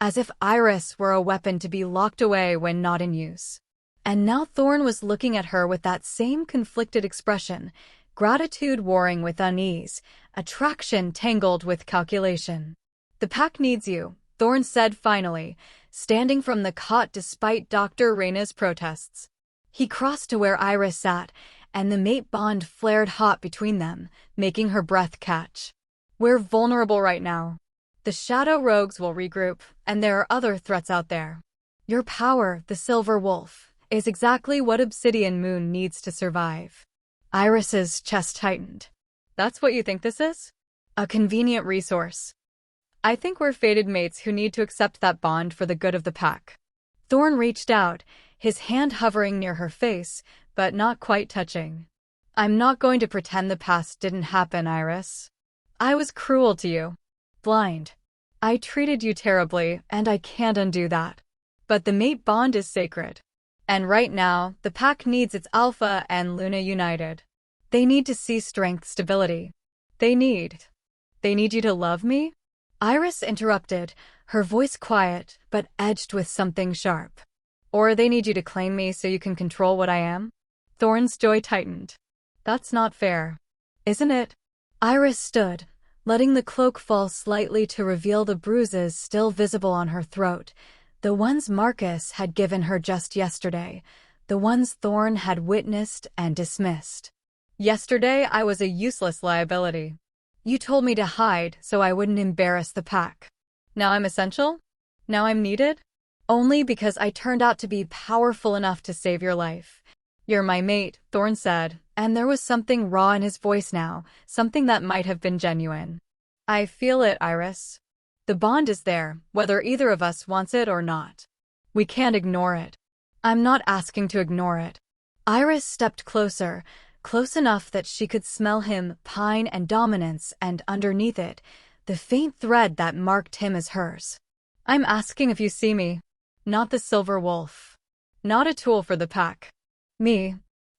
As if Iris were a weapon to be locked away when not in use. And now Thorn was looking at her with that same conflicted expression, gratitude warring with unease, attraction tangled with calculation. The pack needs you, Thorn said finally, standing from the cot despite Dr. Reyna's protests. He crossed to where Iris sat, and the mate bond flared hot between them, making her breath catch. We're vulnerable right now. The Shadow Rogues will regroup, and there are other threats out there. Your power, the Silver Wolf, is exactly what Obsidian Moon needs to survive. Iris's chest tightened. That's what you think this is? A convenient resource. I think we're fated mates who need to accept that bond for the good of the pack. Thorn reached out, his hand hovering near her face, but not quite touching. I'm not going to pretend the past didn't happen, Iris. I was cruel to you. Blind. I treated you terribly, and I can't undo that. But the mate bond is sacred. And right now, the pack needs its Alpha and Luna united. They need to see strength, stability. They need you to love me? Iris interrupted, her voice quiet, but edged with something sharp. Or they need you to claim me so you can control what I am? Thorn's jaw tightened. That's not fair. Isn't it? Iris stood, letting the cloak fall slightly to reveal the bruises still visible on her throat, the ones Marcus had given her just yesterday, the ones Thorn had witnessed and dismissed. Yesterday I was a useless liability. You told me to hide so I wouldn't embarrass the pack. Now I'm essential? Now I'm needed? Only because I turned out to be powerful enough to save your life. You're my mate, Thorn said, and there was something raw in his voice now, something that might have been genuine. I feel it, Iris. The bond is there, whether either of us wants it or not. We can't ignore it. I'm not asking to ignore it. Iris stepped closer, close enough that she could smell him, pine and dominance, and underneath it, the faint thread that marked him as hers. I'm asking if you see me. Not the silver wolf. Not a tool for the pack. Me.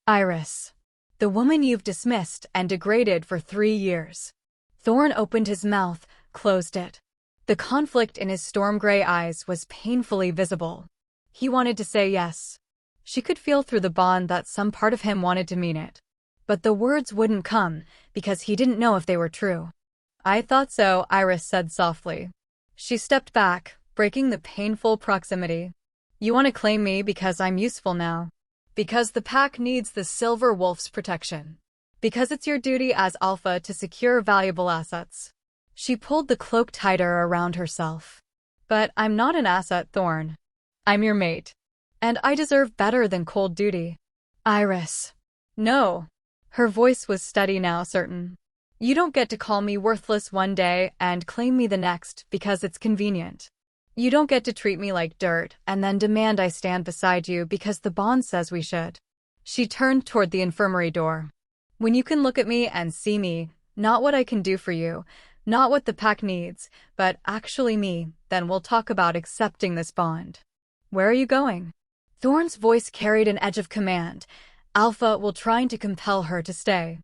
Iris. The woman you've dismissed and degraded for 3 years. Thorn opened his mouth, closed it. The conflict in his storm-gray eyes was painfully visible. He wanted to say yes. She could feel through the bond that some part of him wanted to mean it. But the words wouldn't come, because he didn't know if they were true. I thought so, Iris said softly. She stepped back, breaking the painful proximity. You want to claim me because I'm useful now. Because the pack needs the silver wolf's protection. Because it's your duty as alpha to secure valuable assets. She pulled the cloak tighter around herself. But I'm not an asset, Thorn. I'm your mate. And I deserve better than cold duty. Iris. No. Her voice was steady now, certain. You don't get to call me worthless one day and claim me the next because it's convenient. You don't get to treat me like dirt and then demand I stand beside you because the bond says we should. She turned toward the infirmary door. When you can look at me and see me, not what I can do for you, not what the pack needs, but actually me, then we'll talk about accepting this bond. Where are you going? Thorn's voice carried an edge of command, alpha while trying to compel her to stay.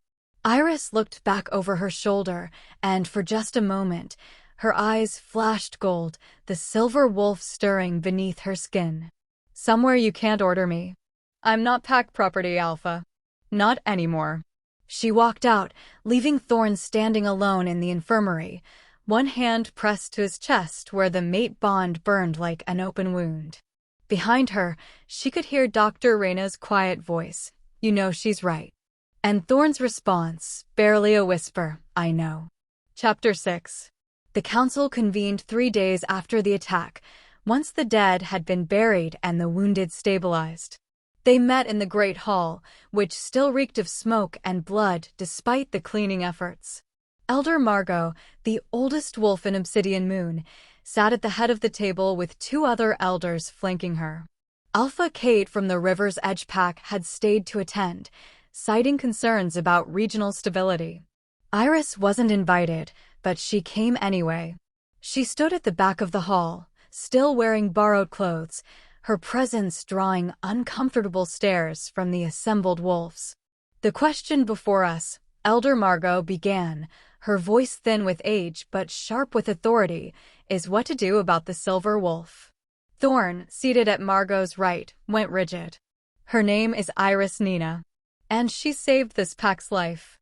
Iris looked back over her shoulder, and for just a moment, her eyes flashed gold, the silver wolf stirring beneath her skin. Somewhere you can't order me. I'm not pack property, Alpha. Not anymore. She walked out, leaving Thorn standing alone in the infirmary, one hand pressed to his chest where the mate bond burned like an open wound. Behind her, she could hear Dr. Reyna's quiet voice. You know she's right. And Thorn's response, barely a whisper, I know. Chapter 6. The council convened 3 days after the attack, once the dead had been buried and the wounded stabilized. They met in the Great Hall, which still reeked of smoke and blood despite the cleaning efforts. Elder Margot, the oldest wolf in Obsidian Moon, sat at the head of the table with 2 other elders flanking her. Alpha Kate from the River's Edge Pack had stayed to attend, citing concerns about regional stability. Iris wasn't invited, but she came anyway. She stood at the back of the hall, still wearing borrowed clothes, her presence drawing uncomfortable stares from the assembled wolves. The question before us, Elder Margot began, her voice thin with age but sharp with authority, is what to do about the silver wolf. Thorn, seated at Margot's right, went rigid. Her name is Iris Nina. And she saved this pack's life.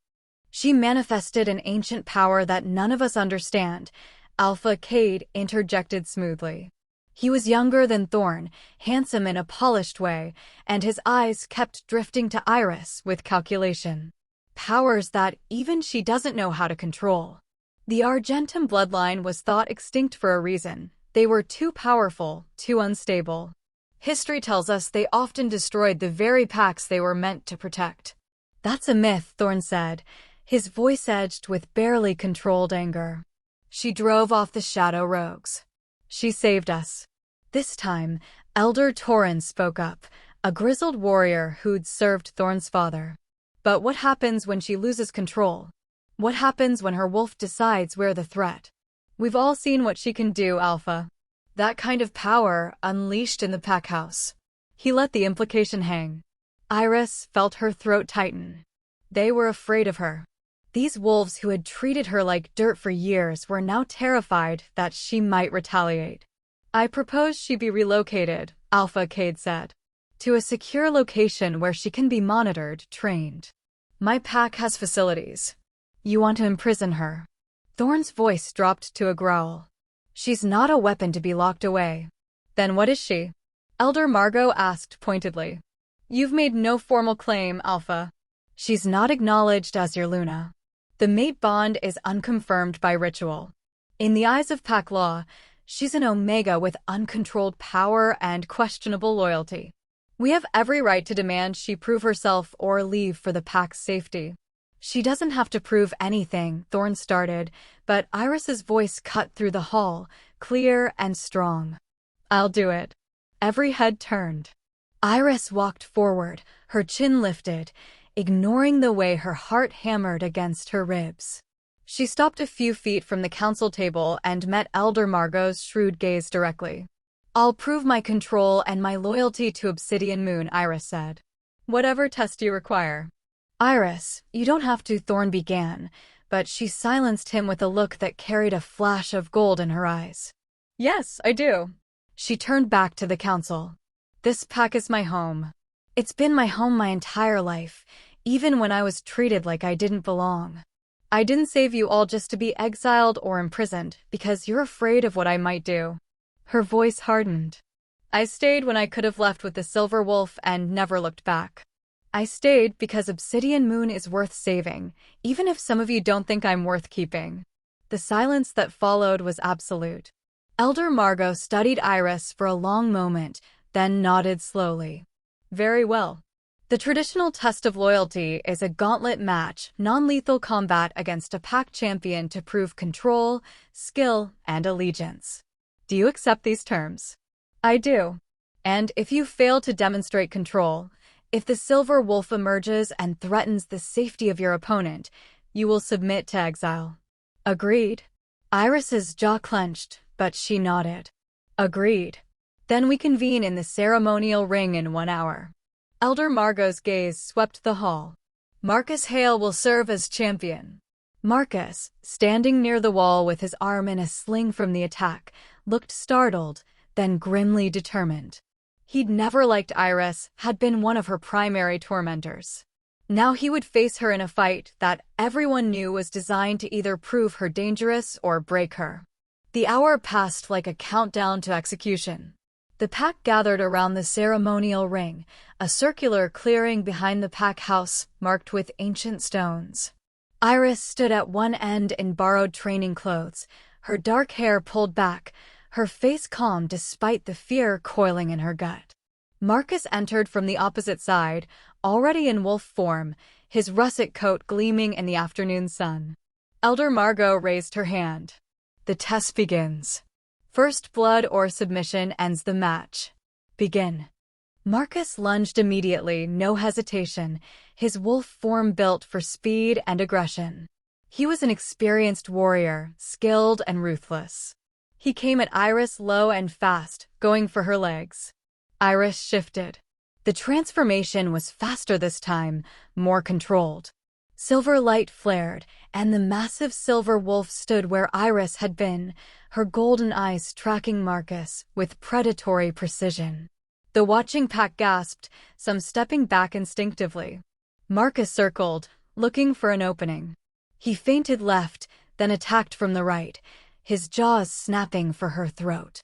She manifested an ancient power that none of us understand, Alpha Cade interjected smoothly. He was younger than Thorn, handsome in a polished way, and his eyes kept drifting to Iris with calculation. Powers that even she doesn't know how to control. The Argentum bloodline was thought extinct for a reason. They were too powerful, too unstable. History tells us they often destroyed the very packs they were meant to protect. That's a myth, Thorn said, his voice edged with barely controlled anger. She drove off the shadow rogues. She saved us. This time, Elder Torrens spoke up, a grizzled warrior who'd served Thorn's father. But what happens when she loses control? What happens when her wolf decides we're the threat? We've all seen what she can do, Alpha. That kind of power unleashed in the pack house. He let the implication hang. Iris felt her throat tighten. They were afraid of her. These wolves who had treated her like dirt for years were now terrified that she might retaliate. I propose she be relocated, Alpha Cade said. To a secure location where she can be monitored, trained. My pack has facilities. You want to imprison her? Thorn's voice dropped to a growl. She's not a weapon to be locked away. Then what is she? Elder Margot asked pointedly. You've made no formal claim, Alpha. She's not acknowledged as your Luna. The mate bond is unconfirmed by ritual. In the eyes of pack law, she's an Omega with uncontrolled power and questionable loyalty. We have every right to demand she prove herself or leave for the pack's safety. She doesn't have to prove anything, Thorn started, but Iris's voice cut through the hall, clear and strong. I'll do it. Every head turned. Iris walked forward, her chin lifted, ignoring the way her heart hammered against her ribs. She stopped a few feet from the council table and met Elder Margot's shrewd gaze directly. I'll prove my control and my loyalty to Obsidian Moon, Iris said. Whatever test you require. Iris, you don't have to, Thorn began, but she silenced him with a look that carried a flash of gold in her eyes. Yes, I do. She turned back to the council. This pack is my home. It's been my home my entire life, even when I was treated like I didn't belong. I didn't save you all just to be exiled or imprisoned, because you're afraid of what I might do. Her voice hardened. I stayed when I could have left with the Silver Wolf and never looked back. I stayed because Obsidian Moon is worth saving, even if some of you don't think I'm worth keeping. The silence that followed was absolute. Elder Margot studied Iris for a long moment, then nodded slowly. Very well. The traditional test of loyalty is a gauntlet match, non-lethal combat against a pack champion to prove control, skill, and allegiance. Do you accept these terms? I do. And if you fail to demonstrate control, if the Silver Wolf emerges and threatens the safety of your opponent, you will submit to exile. Agreed. Iris's jaw clenched, but she nodded. Agreed. Then we convene in the ceremonial ring in 1 hour. Elder Margot's gaze swept the hall. Marcus Hale will serve as champion. Marcus, standing near the wall with his arm in a sling from the attack, looked startled, then grimly determined. He'd never liked Iris, had been one of her primary tormentors. Now he would face her in a fight that everyone knew was designed to either prove her dangerous or break her. The hour passed like a countdown to execution. The pack gathered around the ceremonial ring, a circular clearing behind the pack house marked with ancient stones. Iris stood at one end in borrowed training clothes, her dark hair pulled back, her face calm despite the fear coiling in her gut. Marcus entered from the opposite side, already in wolf form, his russet coat gleaming in the afternoon sun. Elder Margot raised her hand. The test begins. First blood or submission ends the match. Begin. Marcus lunged immediately, no hesitation, his wolf form built for speed and aggression. He was an experienced warrior, skilled and ruthless. He came at Iris low and fast, going for her legs. Iris shifted. The transformation was faster this time, more controlled. Silver light flared, and the massive silver wolf stood where Iris had been, her golden eyes tracking Marcus with predatory precision. The watching pack gasped, some stepping back instinctively. Marcus circled, looking for an opening. He feinted left, then attacked from the right, his jaws snapping for her throat.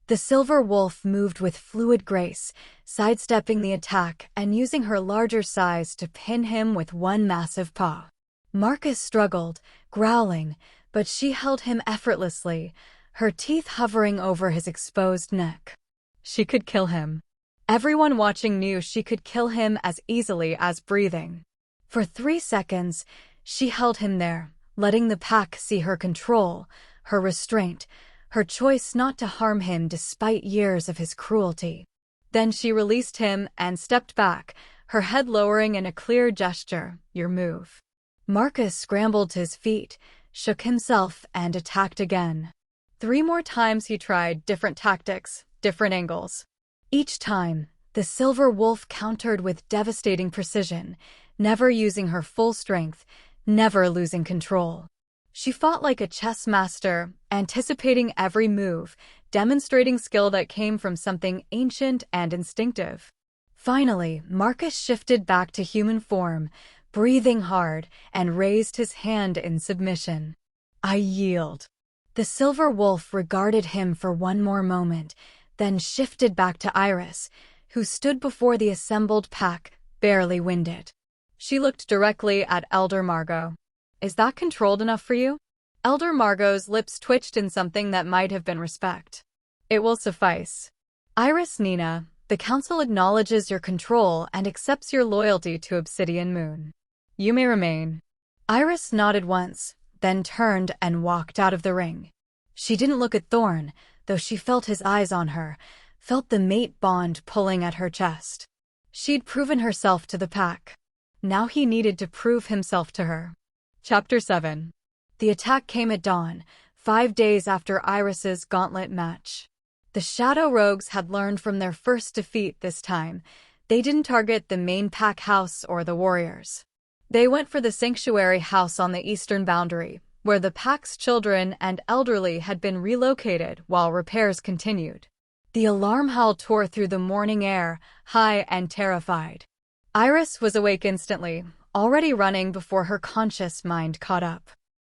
The silver wolf moved with fluid grace, sidestepping the attack and using her larger size to pin him with one massive paw. Marcus struggled, growling, but she held him effortlessly, her teeth hovering over his exposed neck. She could kill him. Everyone watching knew she could kill him as easily as breathing. For 3 seconds, she held him there, letting the pack see her control, her restraint, her choice not to harm him despite years of his cruelty. Then she released him and stepped back, her head lowering in a clear gesture, your move. Marcus scrambled to his feet, shook himself, and attacked again. 3 more times he tried, different tactics, different angles. Each time, the silver wolf countered with devastating precision, never using her full strength, never losing control. She fought like a chess master, anticipating every move, demonstrating skill that came from something ancient and instinctive. Finally, Marcus shifted back to human form, breathing hard, and raised his hand in submission. I yield. The silver wolf regarded him for one more moment, then shifted back to Iris, who stood before the assembled pack, barely winded. She looked directly at Elder Margot. "Is that controlled enough for you?" Elder Margot's lips twitched in something that might have been respect. "It will suffice. Iris Nina, the Council acknowledges your control and accepts your loyalty to Obsidian Moon. You may remain." Iris nodded once, then turned and walked out of the ring. She didn't look at Thorn, though she felt his eyes on her, felt the mate bond pulling at her chest. She'd proven herself to the pack. Now he needed to prove himself to her. Chapter 7. The attack came at dawn, 5 days after Iris's gauntlet match. The Shadow Rogues had learned from their first defeat this time. They didn't target the main pack house or the warriors. They went for the sanctuary house on the eastern boundary, where the pack's children and elderly had been relocated while repairs continued. The alarm howl tore through the morning air, high and terrified. Iris was awake instantly, already running before her conscious mind caught up.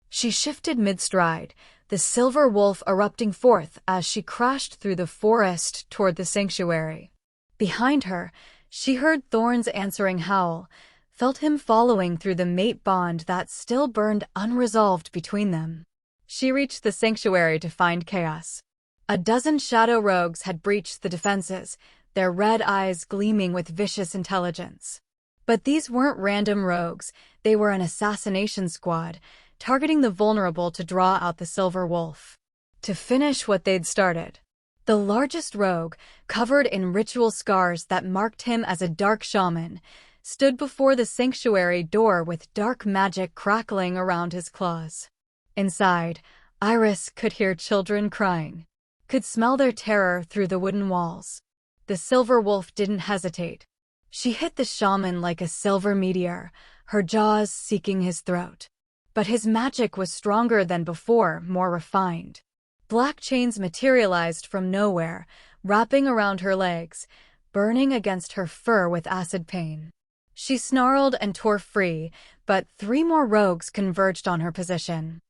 She shifted mid-stride, the silver wolf erupting forth as she crashed through the forest toward the sanctuary. Behind her, she heard Thorn's answering howl, felt him following through the mate bond that still burned unresolved between them. She reached the sanctuary to find chaos. A dozen shadow rogues had breached the defenses, their red eyes gleaming with vicious intelligence. But these weren't random rogues, they were an assassination squad, targeting the vulnerable to draw out the silver wolf. To finish what they'd started. The largest rogue, covered in ritual scars that marked him as a dark shaman, stood before the sanctuary door with dark magic crackling around his claws. Inside, Iris could hear children crying, could smell their terror through the wooden walls. The silver wolf didn't hesitate. She hit the shaman like a silver meteor, her jaws seeking his throat. But his magic was stronger than before, more refined. Black chains materialized from nowhere, wrapping around her legs, burning against her fur with acid pain. She snarled and tore free, but 3 more rogues converged on her position.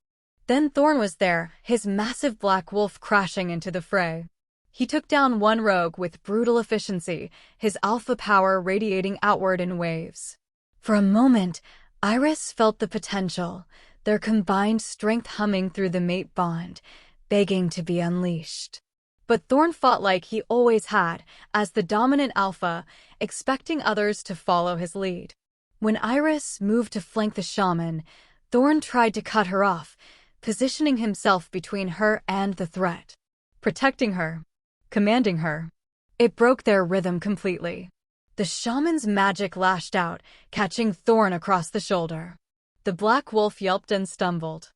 Then Thorn was there, his massive black wolf crashing into the fray. He took down one rogue with brutal efficiency, his alpha power radiating outward in waves. For a moment, Iris felt the potential, their combined strength humming through the mate bond, begging to be unleashed. But Thorn fought like he always had, as the dominant alpha, expecting others to follow his lead. When Iris moved to flank the shaman, Thorn tried to cut her off, positioning himself between her and the threat. Protecting her. Commanding her. It broke their rhythm completely. The shaman's magic lashed out, catching Thorn across the shoulder. The black wolf yelped and stumbled.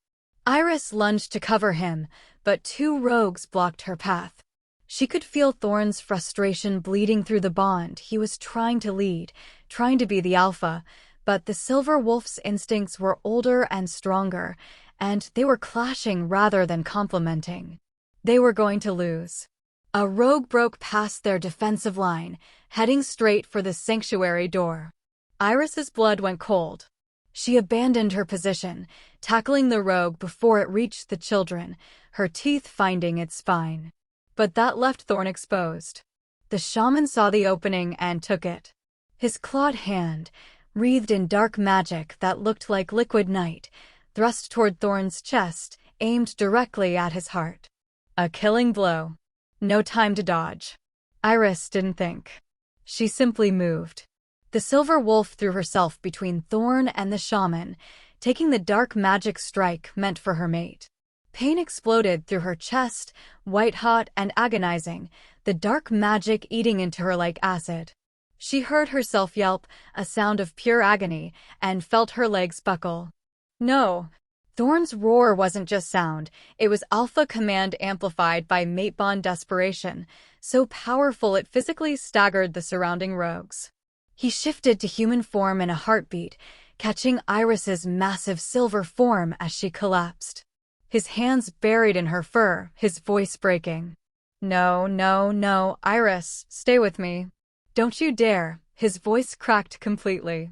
Iris lunged to cover him, but 2 rogues blocked her path. She could feel Thorn's frustration bleeding through the bond. He was trying to lead, trying to be the alpha, but the silver wolf's instincts were older and stronger, and they were clashing rather than complementing. They were going to lose. A rogue broke past their defensive line, heading straight for the sanctuary door. Iris's blood went cold. She abandoned her position, tackling the rogue before it reached the children, her teeth finding its spine. But that left Thorn exposed. The shaman saw the opening and took it. His clawed hand, wreathed in dark magic that looked like liquid night, thrust toward Thorn's chest, aimed directly at his heart. A killing blow. No time to dodge. Iris didn't think. She simply moved. The silver wolf threw herself between Thorn and the shaman, taking the dark magic strike meant for her mate. Pain exploded through her chest, white-hot and agonizing, the dark magic eating into her like acid. She heard herself yelp, a sound of pure agony, and felt her legs buckle. No. Thorn's roar wasn't just sound, it was alpha command amplified by mate bond desperation, so powerful it physically staggered the surrounding rogues. He shifted to human form in a heartbeat, catching Iris's massive silver form as she collapsed. His hands buried in her fur, his voice breaking. No, no, no, Iris, stay with me. Don't you dare. His voice cracked completely.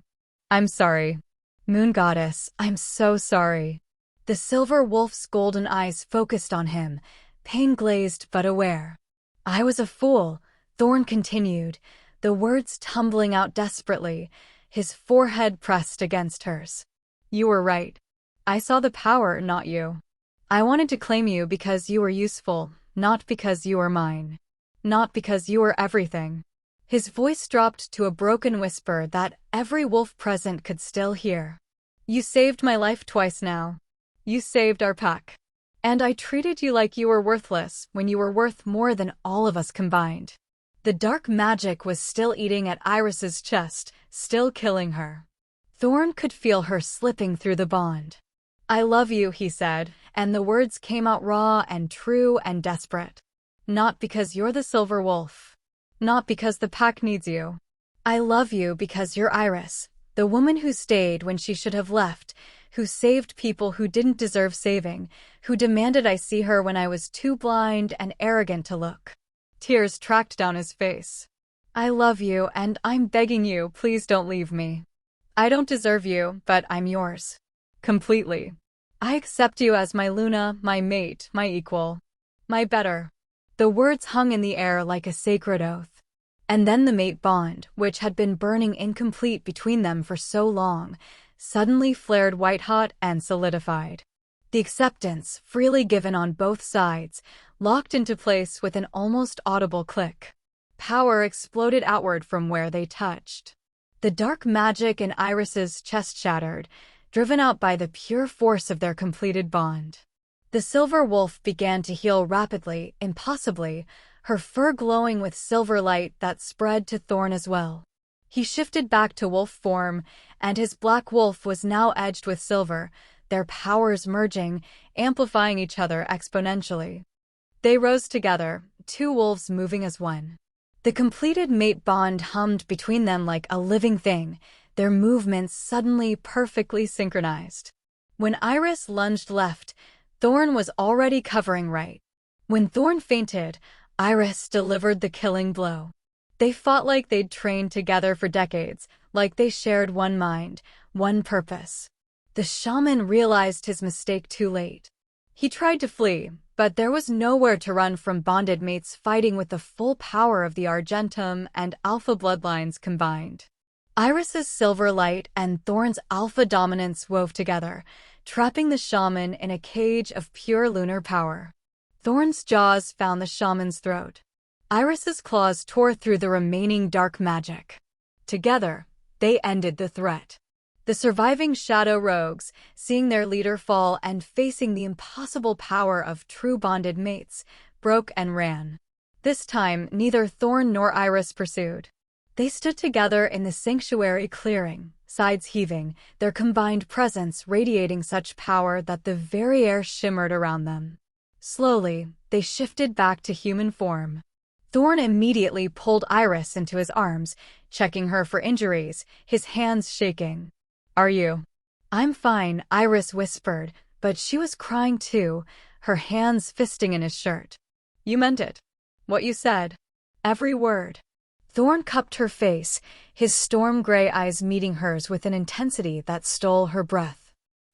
I'm sorry. Moon Goddess, I'm so sorry. The silver wolf's golden eyes focused on him, pain-glazed but aware. I was a fool, Thorn continued, the words tumbling out desperately, his forehead pressed against hers. "You were right. I saw the power, not you. I wanted to claim you because you were useful, not because you were mine. Not because you were everything." His voice dropped to a broken whisper that every wolf present could still hear. "You saved my life twice now. You saved our pack. And I treated you like you were worthless when you were worth more than all of us combined." The dark magic was still eating at Iris's chest, still killing her. Thorn could feel her slipping through the bond. "I love you," he said, and the words came out raw and true and desperate. "Not because you're the silver wolf. Not because the pack needs you. I love you because you're Iris, the woman who stayed when she should have left, who saved people who didn't deserve saving, who demanded I see her when I was too blind and arrogant to look." Tears tracked down his face. "I love you, and I'm begging you, please don't leave me. I don't deserve you, but I'm yours. Completely. I accept you as my Luna, my mate, my equal. My better." The words hung in the air like a sacred oath. And then the mate bond, which had been burning incomplete between them for so long, suddenly flared white-hot and solidified. The acceptance, freely given on both sides, locked into place with an almost audible click. Power exploded outward from where they touched. The dark magic in Iris's chest shattered, driven out by the pure force of their completed bond. The silver wolf began to heal rapidly, impossibly, her fur glowing with silver light that spread to Thorn as well. He shifted back to wolf form, and his black wolf was now edged with silver, their powers merging, amplifying each other exponentially. They rose together, two wolves moving as one. The completed mate bond hummed between them like a living thing, their movements suddenly perfectly synchronized. When Iris lunged left, Thorn was already covering right. When Thorn fainted, Iris delivered the killing blow. They fought like they'd trained together for decades, like they shared one mind, one purpose. The shaman realized his mistake too late. He tried to flee, but there was nowhere to run from bonded mates fighting with the full power of the Argentum and Alpha bloodlines combined. Iris's silver light and Thorn's alpha dominance wove together, trapping the shaman in a cage of pure lunar power. Thorn's jaws found the shaman's throat. Iris's claws tore through the remaining dark magic. Together, they ended the threat. The surviving shadow rogues, seeing their leader fall and facing the impossible power of true bonded mates, broke and ran. This time, neither Thorn nor Iris pursued. They stood together in the sanctuary clearing, sides heaving, their combined presence radiating such power that the very air shimmered around them. Slowly, they shifted back to human form. Thorn immediately pulled Iris into his arms, checking her for injuries, his hands shaking. "Are you?" "I'm fine," Iris whispered, but she was crying too, her hands fisting in his shirt. "You meant it. What you said. Every word." Thorn cupped her face, his storm-gray eyes meeting hers with an intensity that stole her breath.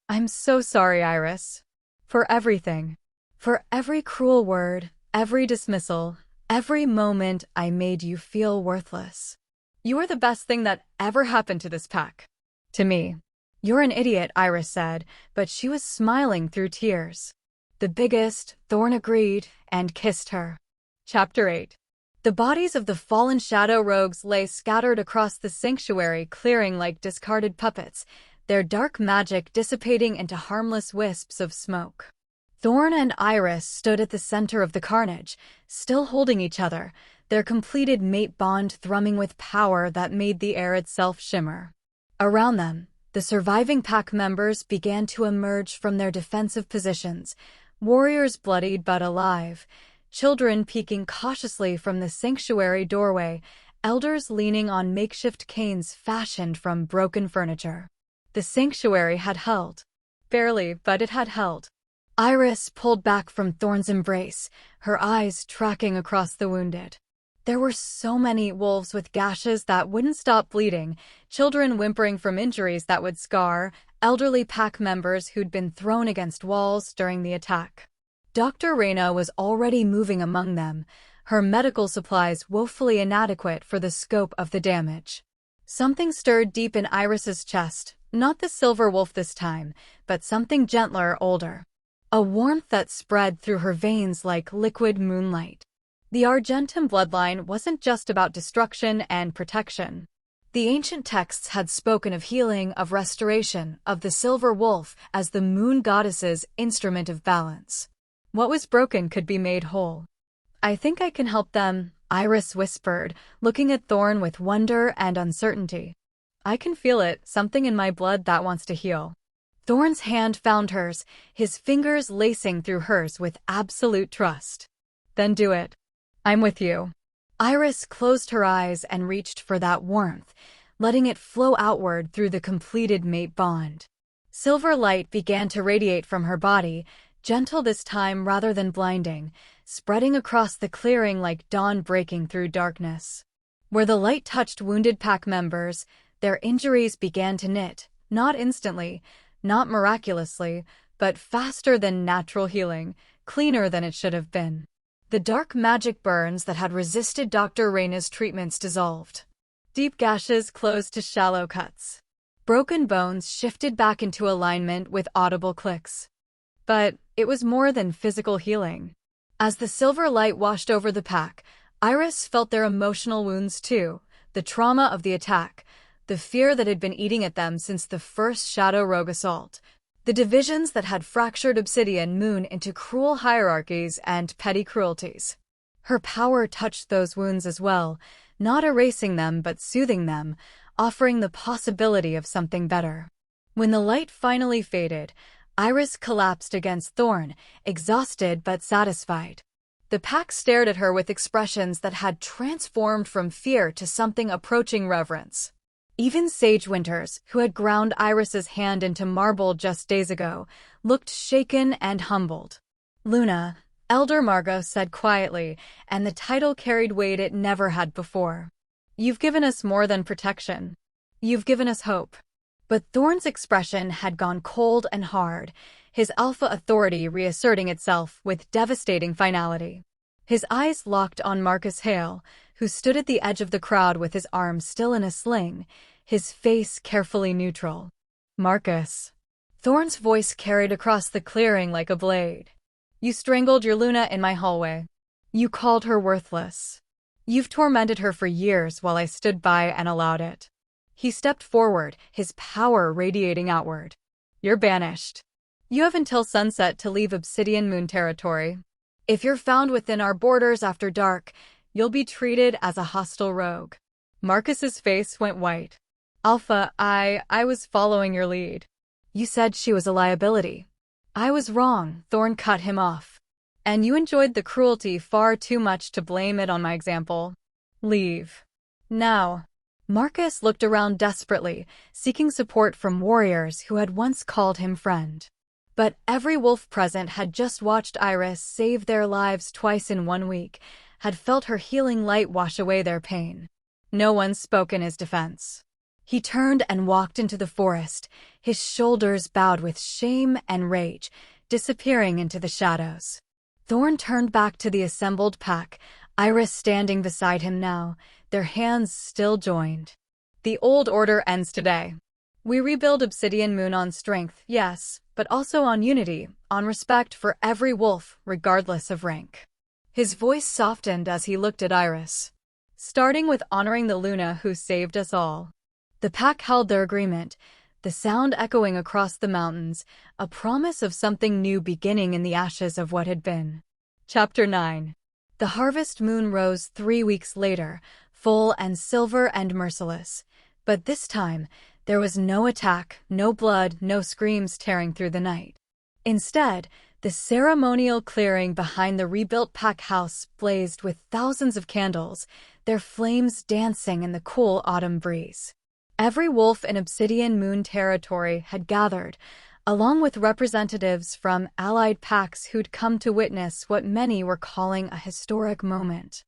"I'm so sorry, Iris. For everything. For every cruel word, every dismissal, every moment I made you feel worthless. You are the best thing that ever happened to this pack. To me." "You're an idiot," Iris said, but she was smiling through tears. "The biggest," Thorn agreed, and kissed her. Chapter 8. The bodies of the fallen shadow rogues lay scattered across the sanctuary, clearing like discarded puppets, their dark magic dissipating into harmless wisps of smoke. Thorn and Iris stood at the center of the carnage, still holding each other, their completed mate bond thrumming with power that made the air itself shimmer. Around them, the surviving pack members began to emerge from their defensive positions, warriors bloodied but alive, children peeking cautiously from the sanctuary doorway, elders leaning on makeshift canes fashioned from broken furniture. The sanctuary had held. Barely, but it had held. Iris pulled back from Thorn's embrace, her eyes tracking across the wounded. There were so many wolves with gashes that wouldn't stop bleeding, children whimpering from injuries that would scar, elderly pack members who'd been thrown against walls during the attack. Dr. Reyna was already moving among them, her medical supplies woefully inadequate for the scope of the damage. Something stirred deep in Iris's chest, not the silver wolf this time, but something gentler, older. A warmth that spread through her veins like liquid moonlight. The Argentum bloodline wasn't just about destruction and protection. The ancient texts had spoken of healing, of restoration, of the silver wolf as the moon goddess's instrument of balance. What was broken could be made whole. "I think I can help them," Iris whispered, looking at Thorn with wonder and uncertainty. "I can feel it, something in my blood that wants to heal." Thorn's hand found hers, his fingers lacing through hers with absolute trust. "Then do it. I'm with you." Iris closed her eyes and reached for that warmth, letting it flow outward through the completed mate bond. Silver light began to radiate from her body, gentle this time rather than blinding, spreading across the clearing like dawn breaking through darkness. Where the light touched wounded pack members, their injuries began to knit, not instantly, not miraculously, but faster than natural healing, cleaner than it should have been. The dark magic burns that had resisted Dr. Reyna's treatments dissolved. Deep gashes closed to shallow cuts. Broken bones shifted back into alignment with audible clicks. But it was more than physical healing. As the silver light washed over the pack, Iris felt their emotional wounds too, the trauma of the attack, the fear that had been eating at them since the first Shadow Rogue assault, the divisions that had fractured Obsidian Moon into cruel hierarchies and petty cruelties. Her power touched those wounds as well, not erasing them but soothing them, offering the possibility of something better. When the light finally faded, Iris collapsed against Thorn, exhausted but satisfied. The pack stared at her with expressions that had transformed from fear to something approaching reverence. Even Sage Winters, who had ground Iris's hand into marble just days ago, looked shaken and humbled. "Luna," Elder Margot said quietly, and the title carried weight it never had before. "You've given us more than protection. You've given us hope." But Thorn's expression had gone cold and hard, his alpha authority reasserting itself with devastating finality. His eyes locked on Marcus Hale, who stood at the edge of the crowd with his arms still in a sling, his face carefully neutral. "Marcus." Thorn's voice carried across the clearing like a blade. "You strangled your Luna in my hallway. You called her worthless. You've tormented her for years while I stood by and allowed it." He stepped forward, his power radiating outward. "You're banished. You have until sunset to leave Obsidian Moon territory. If you're found within our borders after dark, you'll be treated as a hostile rogue." Marcus's face went white. "Alpha, I was following your lead. You said she was a liability." "I was wrong," Thorn cut him off. "And you enjoyed the cruelty far too much to blame it on my example. Leave. Now." Marcus looked around desperately, seeking support from warriors who had once called him friend. But every wolf present had just watched Iris save their lives twice in 1 week, had felt her healing light wash away their pain. No one spoke in his defense. He turned and walked into the forest, his shoulders bowed with shame and rage, disappearing into the shadows. Thorn turned back to the assembled pack, Iris standing beside him now, their hands still joined. "The old order ends today. We rebuild Obsidian Moon on strength, yes, but also on unity, on respect for every wolf, regardless of rank." His voice softened as he looked at Iris. "Starting with honoring the Luna who saved us all." The pack held their agreement, the sound echoing across the mountains, a promise of something new beginning in the ashes of what had been. Chapter 9. The harvest moon rose 3 weeks later, full and silver and merciless. But this time, there was no attack, no blood, no screams tearing through the night. Instead, the ceremonial clearing behind the rebuilt pack house blazed with thousands of candles, their flames dancing in the cool autumn breeze. Every wolf in Obsidian Moon territory had gathered, along with representatives from allied packs who'd come to witness what many were calling a historic moment.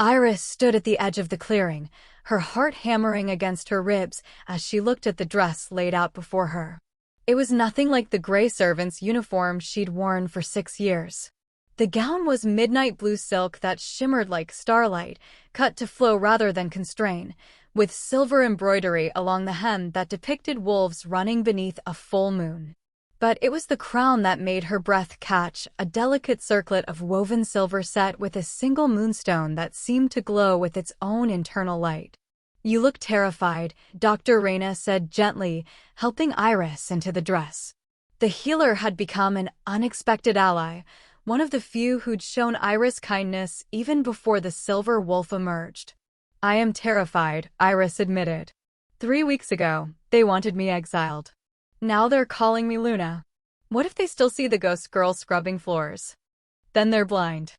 Iris stood at the edge of the clearing, her heart hammering against her ribs as she looked at the dress laid out before her. It was nothing like the gray servant's uniform she'd worn for 6 years. The gown was midnight blue silk that shimmered like starlight, cut to flow rather than constrain, with silver embroidery along the hem that depicted wolves running beneath a full moon. But it was the crown that made her breath catch, a delicate circlet of woven silver set with a single moonstone that seemed to glow with its own internal light. "You look terrified," Dr. Reyna said gently, helping Iris into the dress. The healer had become an unexpected ally, one of the few who'd shown Iris kindness even before the silver wolf emerged. "I am terrified," Iris admitted. 3 weeks ago, they wanted me exiled. Now they're calling me Luna. What if they still see the ghost girl scrubbing floors? Then they're blind."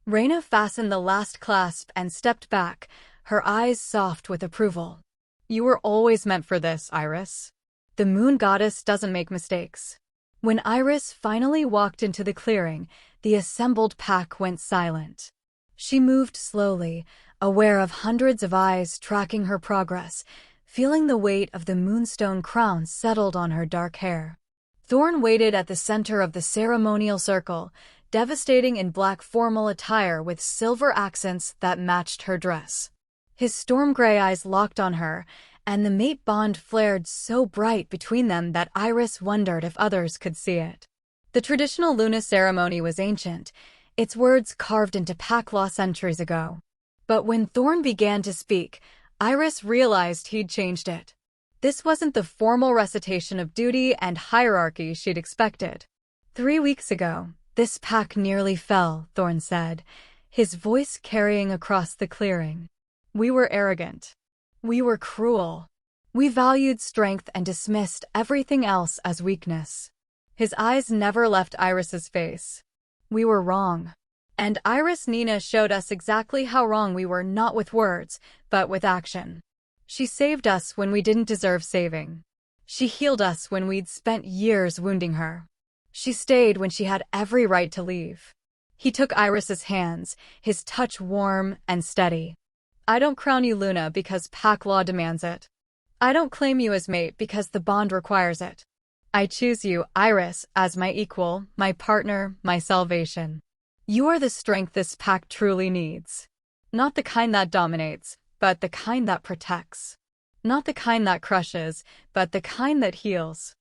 Reyna fastened the last clasp and stepped back, her eyes soft with approval. "You were always meant for this, Iris. The moon goddess doesn't make mistakes." When Iris finally walked into the clearing, the assembled pack went silent. She moved slowly, aware of hundreds of eyes tracking her progress, feeling the weight of the moonstone crown settled on her dark hair. Thorn waited at the center of the ceremonial circle, devastating in black formal attire with silver accents that matched her dress. His storm-gray eyes locked on her, and the mate bond flared so bright between them that Iris wondered if others could see it. The traditional Luna ceremony was ancient, its words carved into pack law centuries ago. But when Thorn began to speak, Iris realized he'd changed it. This wasn't the formal recitation of duty and hierarchy she'd expected. 3 weeks ago, this pack nearly fell, Thorn said, his voice carrying across the clearing. We were arrogant. We were cruel. We valued strength and dismissed everything else as weakness. His eyes never left Iris's face. We were wrong. And Iris Nina showed us exactly how wrong we were, not with words, but with action. She saved us when we didn't deserve saving. She healed us when we'd spent years wounding her. She stayed when she had every right to leave. He took Iris's hands, his touch warm and steady. I don't crown you Luna because pack law demands it. I don't claim you as mate because the bond requires it. I choose you, Iris, as my equal, my partner, my salvation. You are the strength this pack truly needs. Not the kind that dominates, but the kind that protects. Not the kind that crushes, but the kind that heals.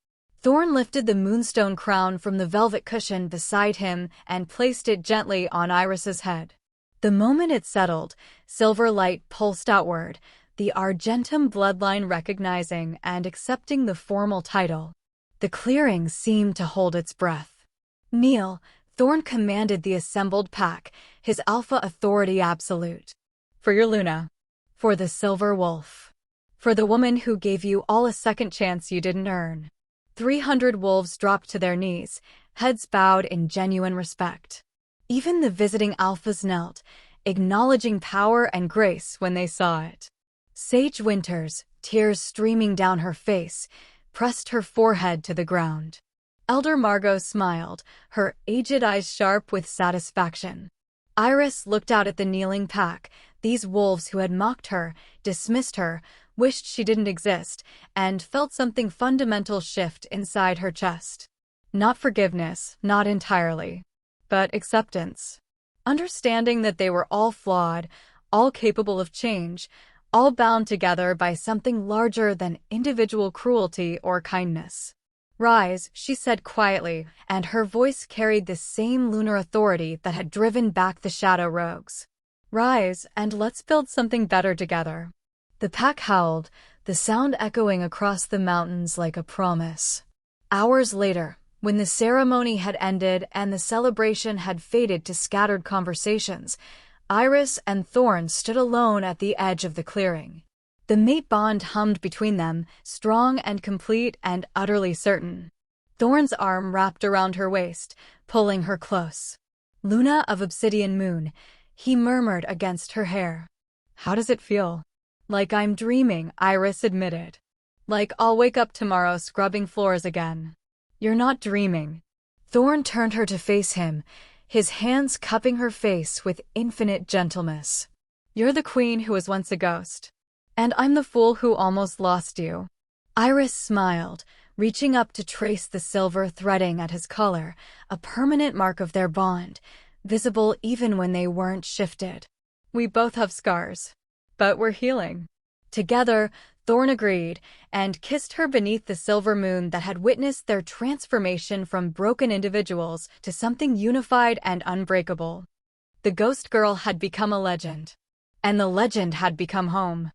Thorn lifted the moonstone crown from the velvet cushion beside him and placed it gently on Iris's head. The moment it settled, silver light pulsed outward, the Argentum bloodline recognizing and accepting the formal title. The clearing seemed to hold its breath. Kneel, Thorn commanded the assembled pack, his alpha authority absolute. For your Luna. For the silver wolf. For the woman who gave you all a second chance you didn't earn. 300 wolves dropped to their knees, heads bowed in genuine respect. Even the visiting alphas knelt, acknowledging power and grace when they saw it. Sage Winters, tears streaming down her face, pressed her forehead to the ground. Elder Margot smiled, her aged eyes sharp with satisfaction. Iris looked out at the kneeling pack, these wolves who had mocked her, dismissed her, wished she didn't exist, and felt something fundamental shift inside her chest. Not forgiveness, not entirely, but acceptance. Understanding that they were all flawed, all capable of change, all bound together by something larger than individual cruelty or kindness. Rise, she said quietly, and her voice carried the same lunar authority that had driven back the shadow rogues. Rise, and let's build something better together. The pack howled, the sound echoing across the mountains like a promise. Hours later, when the ceremony had ended and the celebration had faded to scattered conversations, Iris and Thorn stood alone at the edge of the clearing. The mate bond hummed between them, strong and complete and utterly certain. Thorn's arm wrapped around her waist, pulling her close. Luna of Obsidian Moon, he murmured against her hair. How does it feel? Like I'm dreaming, Iris admitted. Like I'll wake up tomorrow scrubbing floors again. You're not dreaming. Thorn turned her to face him, his hands cupping her face with infinite gentleness. You're the queen who was once a ghost. And I'm the fool who almost lost you. Iris smiled, reaching up to trace the silver threading at his collar, a permanent mark of their bond, visible even when they weren't shifted. We both have scars. But we're healing. Together, Thorn agreed, and kissed her beneath the silver moon that had witnessed their transformation from broken individuals to something unified and unbreakable. The ghost girl had become a legend. And the legend had become home.